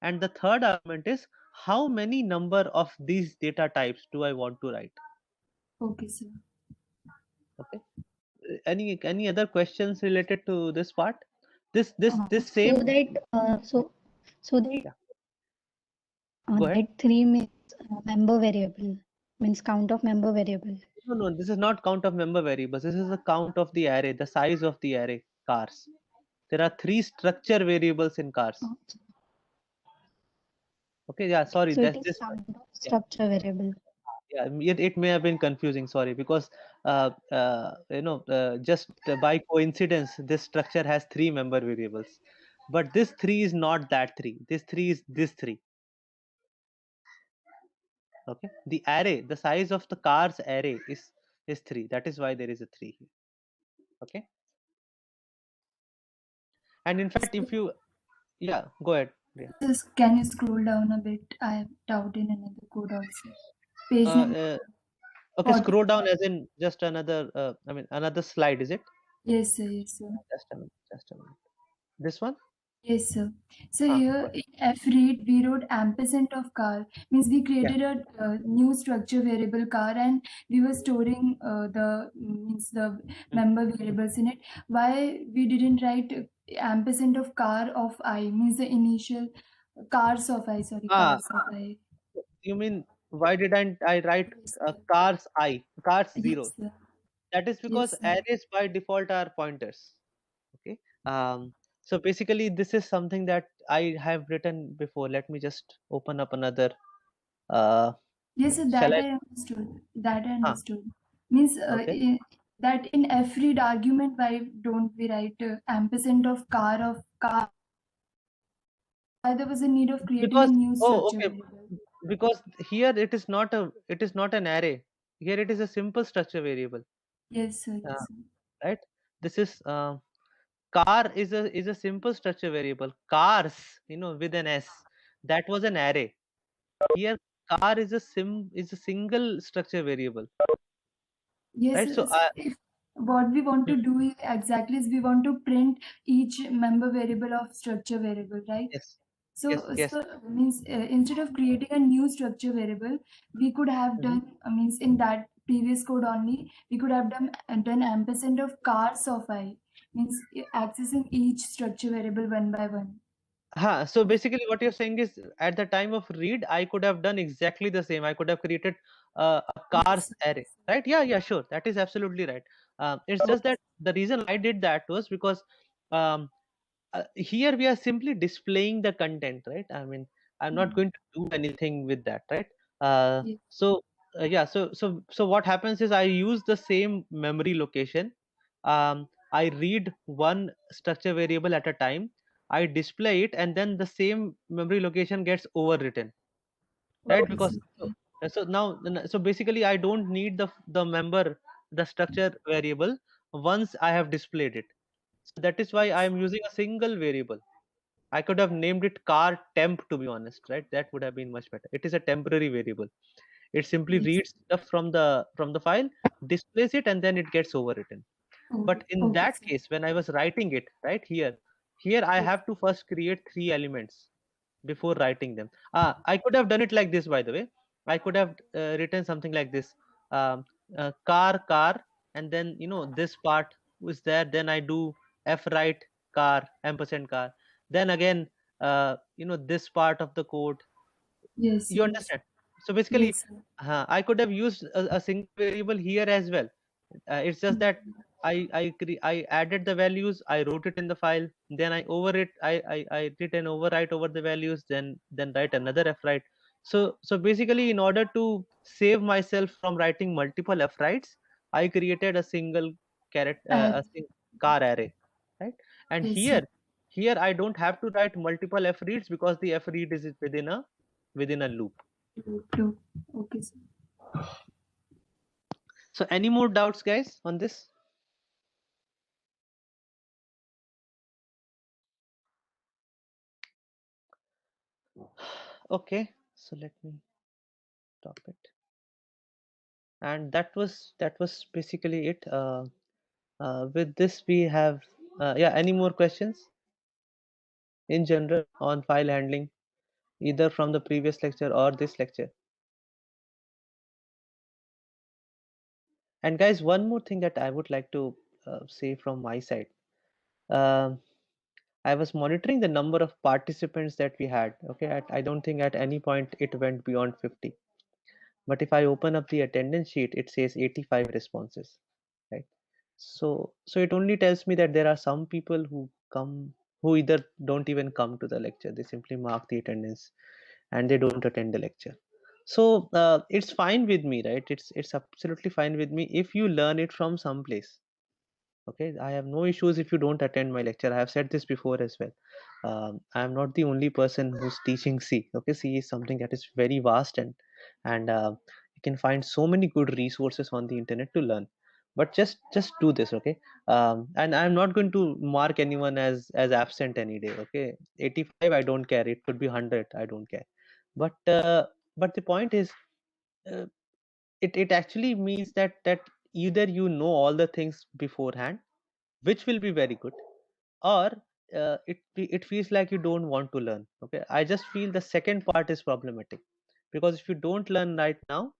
And the third argument is how many number of these data types do I want to write. Okay, sir. Okay. Any other questions related to this part? This So same, that yeah. Go ahead. that 3 means member variable, means count of member variable. No, this is not count of member variables. This is the count of the array, the size of the array cars. There are 3 structure variables in cars. Uh, Okay, yeah, sorry, So it that's is this. count of Yeah, structure variable. yeah, it may have been confusing, sorry, because just by coincidence this structure has 3 member variables, but this 3 is not that 3. This 3 is this 3. Okay, the array, the size of the cars array is 3. That is why there is a 3 here. Okay, and in fact, if you, yeah, go ahead. Yeah. Just can you scroll down a bit? I have doubt in another code also. Page Uh, number uh, okay, 40. scroll down as in just another. I mean another slide. Is it? Yes, sir. Yes, sir. Just a minute. Just a minute. This one. Yes, sir. So Go here ahead. in fread we wrote ampersand of car, means we created a new structure variable car, and we were storing the member variables in it. Why we didn't write ampersand of car of I, means the initial cars of I, sorry, Ah, cars of I. you mean why didn't I write Yes, cars cars sir. 0? Yes, sir. That is because Yes, sir. arrays by default are pointers. Okay. So basically this is something that I have written before. Let me just open up another. Uh, Yes, sir, shall that I? I understood. That I Huh, understood. Means okay. that in fread argument, why don't we write ampersand of car? Why there was a need of creating a Because new oh structure okay, variable? because here it is not an array. Here it is a simple structure variable. Yes, sir. Uh, Yes, sir. right. This is car is a simple structure variable. Cars, with an S, that was an array. Here car is a single structure variable, Yes, right? sir. So So if what we want to do exactly is we want to print each member variable of structure variable, right? yes, So, yes. means instead of creating a new structure variable, we could have Mhm. done means in that previous code only we could have done ampersand of cars of I, means accessing each structure variable one by one. So basically what you're saying is at the time of read, I could have done exactly the same. I could have created a cars Yes. array, right? Yeah, sure. That is absolutely right. It's just that the reason I did that was because um, here we are simply displaying the content, right? I mean, I'm not going to do anything with that, right? Yes. Yeah, so what happens is I use the same memory location. I read one structure variable at a time, I display it, and then the same memory location gets overwritten, right? Okay, Because sir. so basically I don't need the structure variable once I have displayed it. So that is why I am using a single variable. I could have named it car temp, to be honest, right? That would have been much better. It is a temporary variable. It simply Yes. reads stuff from the file, displays it, and then it gets overwritten. Oh, But in okay, that sir. case, when I was writing it, right here I Yes. have to first create 3 elements before writing them. I could have done it like this, by the way. I could have written something like this: um, car, and then this part was there. Then I do f write car ampersand car. Then again, this part of the code. Yes. You Yes. understand? So basically, Yes, sir. I could have used a single variable here as well. It's just that I added the values, I wrote it in the file, then I did an overwrite over the values, then write another f write. So basically, in order to save myself from writing multiple f writes, I created a single character, car array, right? And Yes, sir. here I don't have to write multiple f reads because the f read is within a loop. True. Okay, sir. So any more doubts, guys, on this? Okay, so let me stop it. And that was basically it. With this, we have yeah. Any more questions in general on file handling, either from the previous lecture or this lecture? And guys, one more thing that I would like to say from my side. Um, I was monitoring the number of participants that we had. Okay, I don't think at any point it went beyond 50. But if I open up the attendance sheet, it says 85 responses, right? So it only tells me that there are some people who either don't even come to the lecture, they simply mark the attendance and they don't attend the lecture. So it's fine with me, right? It's absolutely fine with me if you learn it from some place. Okay, I have no issues if you don't attend my lecture. I have said this before as well. I am not the only person who's teaching C. Okay, C is something that is very vast, and you can find so many good resources on the internet to learn. But just do this, okay? And I'm not going to mark anyone as absent any day, okay? 85, I don't care. It could be 100, I don't care. But the point is, uh, it actually means that either you know all the things beforehand, which will be very good, or it feels like you don't want to learn. Okay, I just feel the second part is problematic, because if you don't learn right now,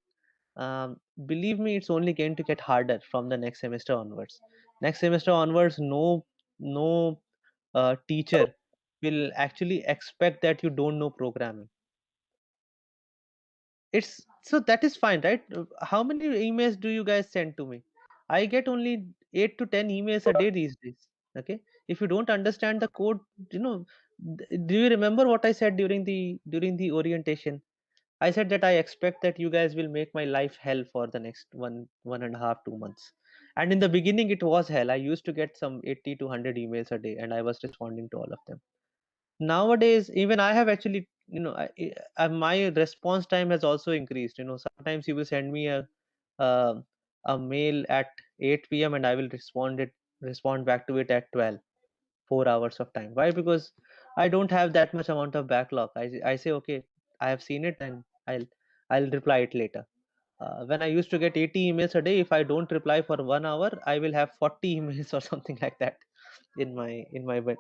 believe me, it's only going to get harder from the next semester onwards. Next semester onwards, no teacher will actually expect that you don't know programming. It's so that is fine, right? How many emails do you guys send to me? I get only 8 to 10 emails a day these days. Okay, if you don't understand the code, you know, do you remember what I said during the orientation? I said that I expect that you guys will make my life hell for the next 1.5 2 months. And in the beginning it was hell. I used to get some 80 to 100 emails a day and I was responding to all of them. Nowadays even I have actually, you know, my response time has also increased. You know, sometimes you will send me uh, a mail at 8 p.m. and I will respond back to it at 12. 4 hours of time. Why? Because I don't have that much amount of backlog. I say, okay, I have seen it and I'll reply it later. When I used to get 80 emails a day, if I don't reply for 1 hour, I will have 40 emails or something like that in my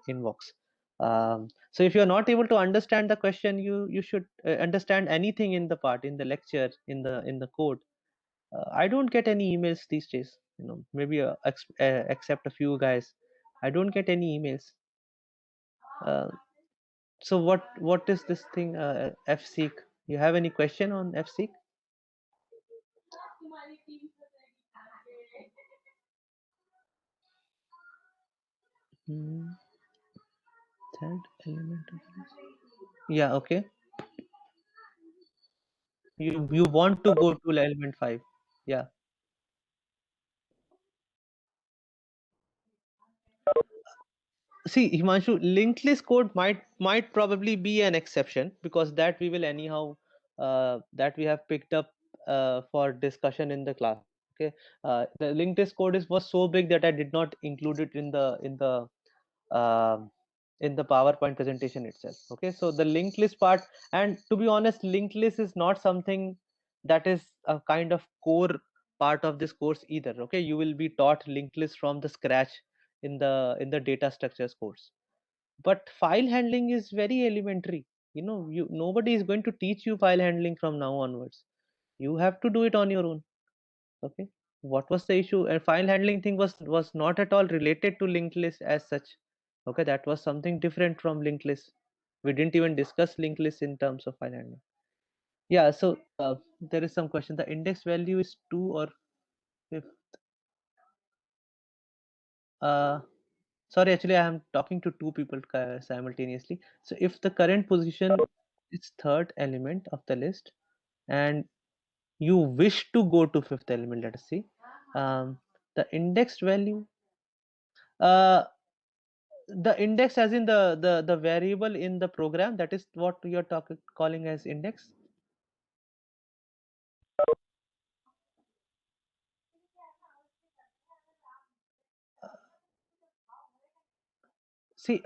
inbox. So if you're not able to understand the question, you should understand anything in the part, in the lecture, in the code. I don't get any emails these days. You know, maybe except a few guys, I don't get any emails. Uh, so what is this thing, fseek? You have any question on fseek? Hmm, third element of this. Yeah, okay. You want to go to element 5? Yeah. See, Himanshu, linked list code might probably be an exception, because that we will anyhow that we have picked up for discussion in the class. Okay, the linked list code was so big that I did not include it um in the PowerPoint presentation itself. Okay, so the linked list part, and to be honest, linked list is not something that is a kind of core part of this course either. Okay, you will be taught linked list from the scratch in the data structures course, but file handling is very elementary. You know, nobody is going to teach you file handling from now onwards. You have to do it on your own. Okay, what was the issue? And file handling thing was not at all related to linked list as such. Okay, that was something different from linked list. We didn't even discuss linked list in terms of file handling. Yeah, so there is some question. The index value is 2 or 5th. Sorry, actually I am talking to two people simultaneously. So if the current position is third element of the list and you wish to go to fifth element, let us see, the indexed value, uh, the index as in the variable in the program, that is what you're calling as index. See,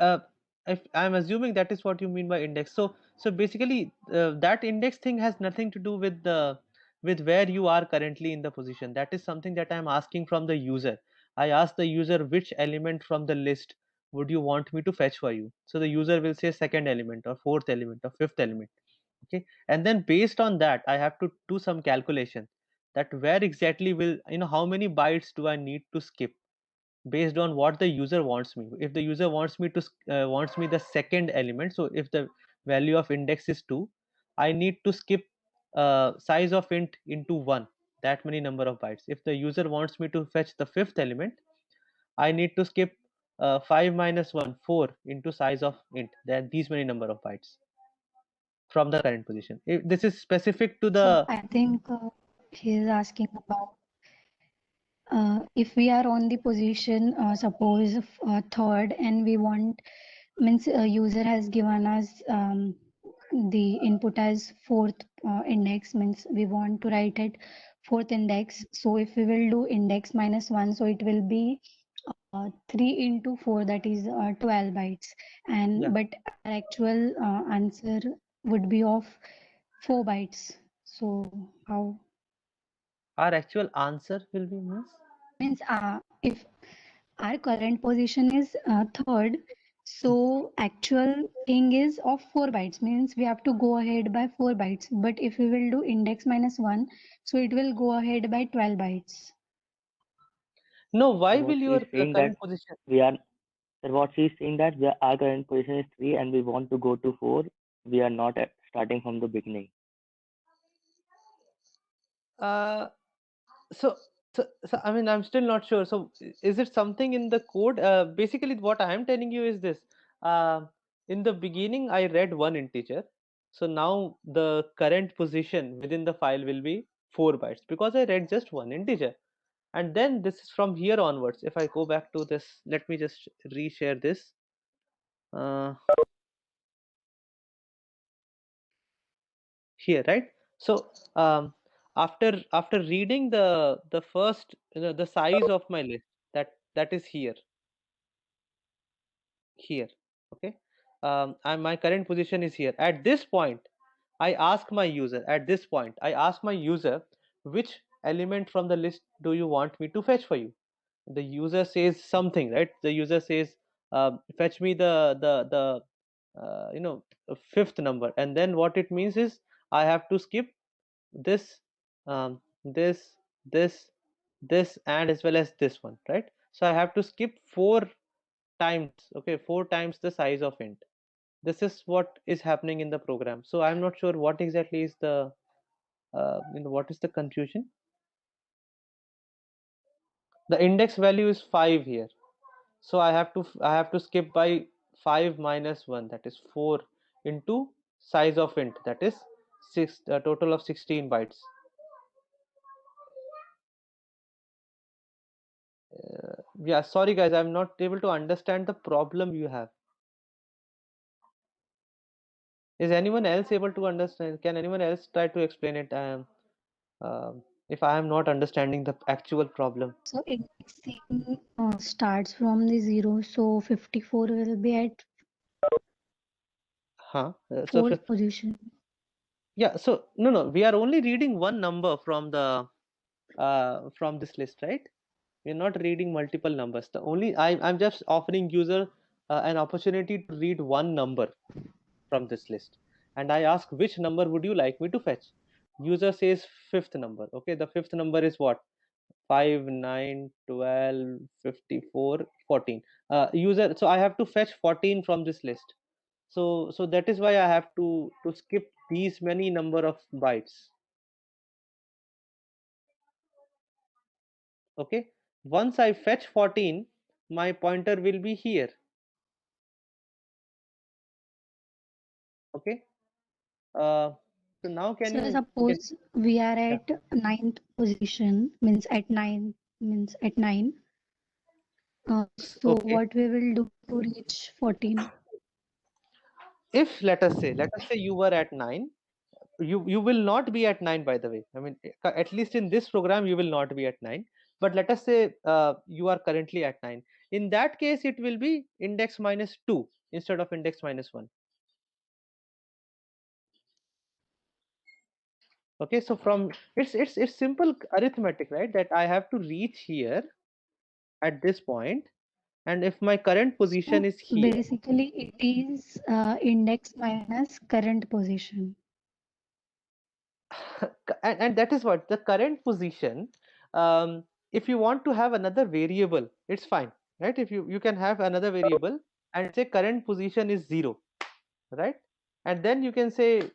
if I'm assuming that is what you mean by index. So basically, that index thing has nothing to do with where you are currently in the position. That is something that I'm asking from the user. I ask the user which element from the list would you want me to fetch for you. So the user will say second element or fourth element or fifth element. Okay, and then based on that, I have to do some calculation that where exactly will, you know, how many bytes do I need to skip based on what the user wants me. If the user wants me to wants me the second element, so if the value of index is 2, I need to skip size of int into 1, that many number of bytes. If the user wants me to fetch the fifth element, I need to skip 5 minus 1 4 into size of int, that these many number of bytes from the current position. This is specific to So the I think he is asking about if we are on the position, suppose third, and we want, means user has given us the input as fourth index, means we want to write it fourth index. So if we will do index minus 1, so it will be 3 into 4, that is 12 bytes. And Yeah. but our actual answer would be of 4 bytes. So how? Our actual answer will be Means if our current position is third, so actual thing is of 4 bytes, means we have to go ahead by 4 bytes. But if we will do index minus 1, so it will go ahead by 12 bytes. no. Why What will she your is saying that current position? we are, sir, what she is saying that our current position is 3 and we want to go to 4. We are not starting from the beginning. Uh, so I mean, I'm still not sure. So is it something in the code? Basically, what I am telling you is this. In the beginning, I read one integer. So now the current position within the file will be 4 bytes because I read just one integer. And then this is from here onwards. If I go back to this, let me just reshare this. Here, right? So after reading the first, the size of my list, that is here. Okay. And my current position is here. At this point, I ask my user. Which element from the list do you want me to fetch for you? The user says something, right? The user says, fetch me the fifth number. And then what it means is I have to skip this, this, this, and as well as this one, right? So I have to skip 4 times, okay, 4 times the size of int. This is what is happening in the program. So I'm not sure what exactly is the what is the confusion. The index value is 5 here, so I have to skip by 5 minus 1, that is 4, into size of int, that is 6, a total of 16 bytes. Yeah, sorry guys, I'm not able to understand the problem you have. Is anyone else able to understand? Can anyone else try to explain it? If I am not understanding the actual problem. So indexing starts from the 0, so 54 will be at Huh? fourth position. Yeah, so no, we are only reading one number from the from this list, right? We're not reading multiple numbers. The only I'm just offering user an opportunity to read one number from this list, and I ask which number would you like me to fetch. User says fifth number. Okay, the fifth number is what? 5, 9, 12, 54, 14. User, so I have to fetch 14 from this list. So that is why I have to skip these many number of bytes. Okay, once I fetch 14, my pointer will be here. Okay, so now So suppose we are yeah. at 9th position, means at 9, so Okay, what we will do to reach 14? if let us say you were at 9, you will not be at 9, by the way. I mean, at least in this program you will not be at 9, but let us say you are currently at 9. In that case it will be index minus 2 instead of index minus 1. Okay, so from it's simple arithmetic, right? That I have to reach here at this point, and if my current position So is here, basically it is index minus current position. and that is what the current position. If you want to have another variable, it's fine, right? If you can have another variable and say current position is 0, right? And then you can say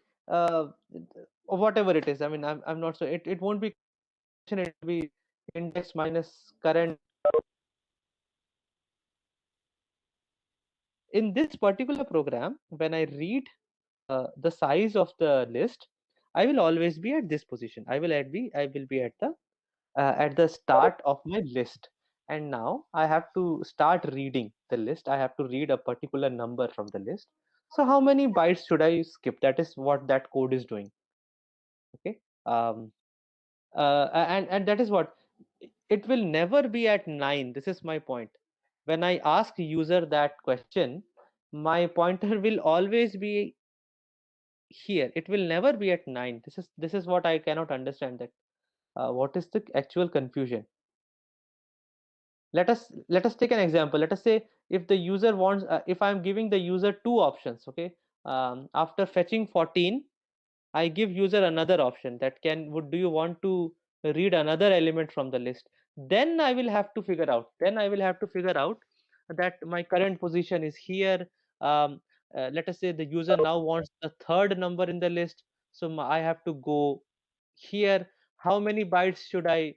or whatever it is. I mean, I'm not sure, it won't be, it will be index minus current. In this particular program, when I read the size of the list, I will always be at this position. I will be at the start of my list. And now I have to start reading the list. I have to read a particular number from the list. So how many bytes should I skip? That is what that code is doing. Okay. And that is what it will never be at 9. This is my point. When I ask user that question, my pointer will always be here. It will never be at 9. This is what I cannot understand, that what is the actual confusion. Let us take an example. Let us say if the user wants, if I'm giving the user two options, okay, after fetching 14, I give user another option that do you want to read another element from the list? Then I will have to figure out. Then I will have to figure out that my current position is here. Um, Let us say the user now wants the third number in the list, so I have to go here. How many bytes should I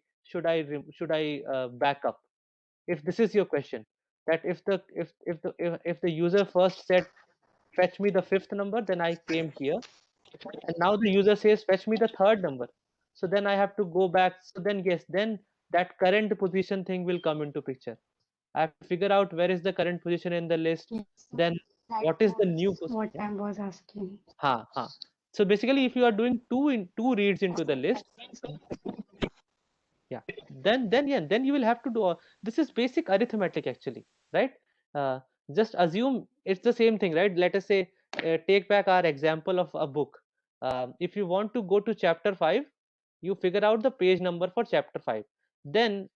back up? If this is your question, that if the user first said fetch me the fifth number, then I came here, and now the user says fetch me the third number, so then I have to go back. So then yes, then that current position thing will come into picture. I have to figure out where is the current position in the list, Yes, then that what is the new was what position. I was asking. So basically if you are doing two reads into the list, yeah, then you will have to do this is basic arithmetic actually, right? uh, just assume it's the same thing, right? Let us say, take back our example of a book. If you want to go to chapter 5, you figure out the page number for chapter 5. Then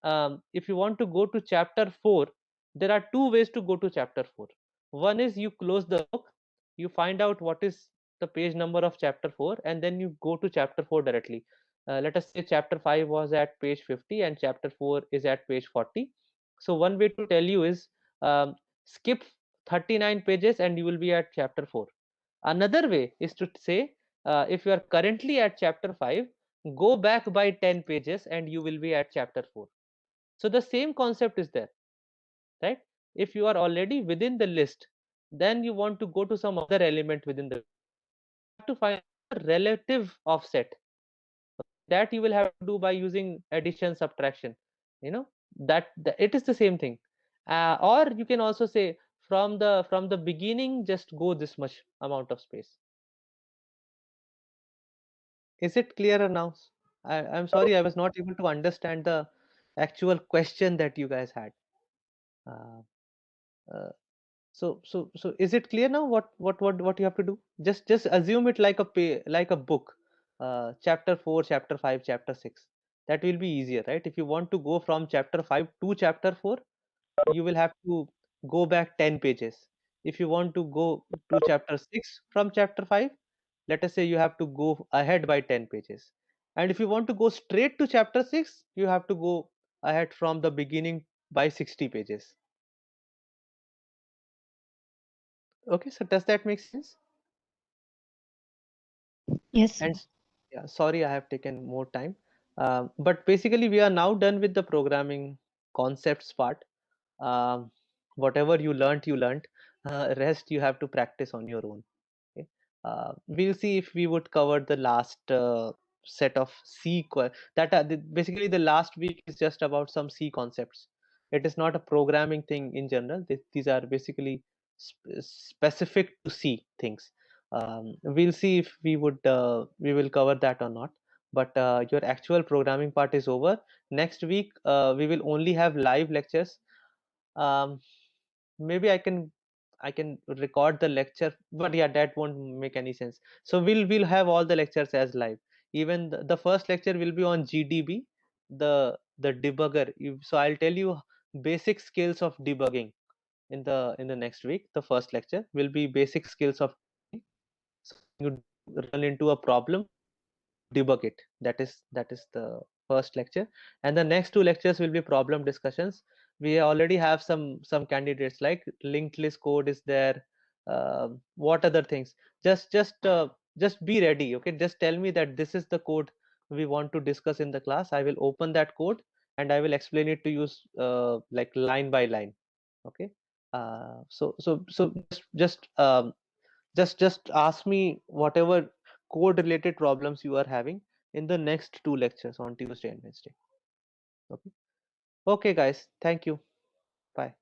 if you want to go to chapter 4, there are two ways to go to chapter 4. One is you close the book, you find out what is the page number of chapter 4, and then you go to chapter 4 directly. Let us say chapter 5 was at page 50 and chapter 4 is at page 40. So one way to tell you is, skip 39 pages and you will be at chapter 4. Another way is to say, if you are currently at chapter 5, go back by 10 pages and you will be at chapter 4. So the same concept is there, right? If you are already within the list, then you want to go to some other element within the, you have to find a relative offset. That you will have to do by using addition, subtraction, you know, it is the same thing. Or you can also say from the beginning just go this much amount of space. Is it clearer now? I'm sorry, I was not able to understand the actual question that you guys had. uh, uh, so is it clear now what you have to do? Just assume it like like a book, chapter 4, chapter 5, chapter 6. That will be easier, right? If you want to go from chapter 5 to chapter 4, you will have to go back 10 pages. If you want to go to chapter 6 from chapter 5, let us say you have to go ahead by 10 pages. And if you want to go straight to chapter 6, you have to go ahead from the beginning by 60 pages. Okay, so does that make sense? Yes, sir. And yeah, sorry, I have taken more time. But basically, we are now done with the programming concepts part. Um, Whatever you learnt, you learnt. Rest you have to practice on your own. Okay. We'll see if we would cover the last set of basically the last week is just about some C concepts. It is not a programming thing in general. These are basically specific to C things. We'll see if we will cover that or not. But your actual programming part is over. Next week we will only have live lectures. um, Maybe I can record the lecture, but yeah, that won't make any sense. So we'll have all the lectures as live. Even the first lecture will be on GDB, the debugger. So I'll tell you basic skills of debugging in the next week. The first lecture will be basic skills of, so you run into a problem, debug it. That is the first lecture, and the next two lectures will be problem discussions. We already have some candidates, like linked list code is there. What other things? Just be ready. Okay, just tell me that this is the code we want to discuss in the class. I will open that code and I will explain it to you, like line by line. Okay. So just ask me whatever code related problems you are having in the next two lectures on Tuesday and Wednesday. Okay. Okay, guys. Thank you. Bye.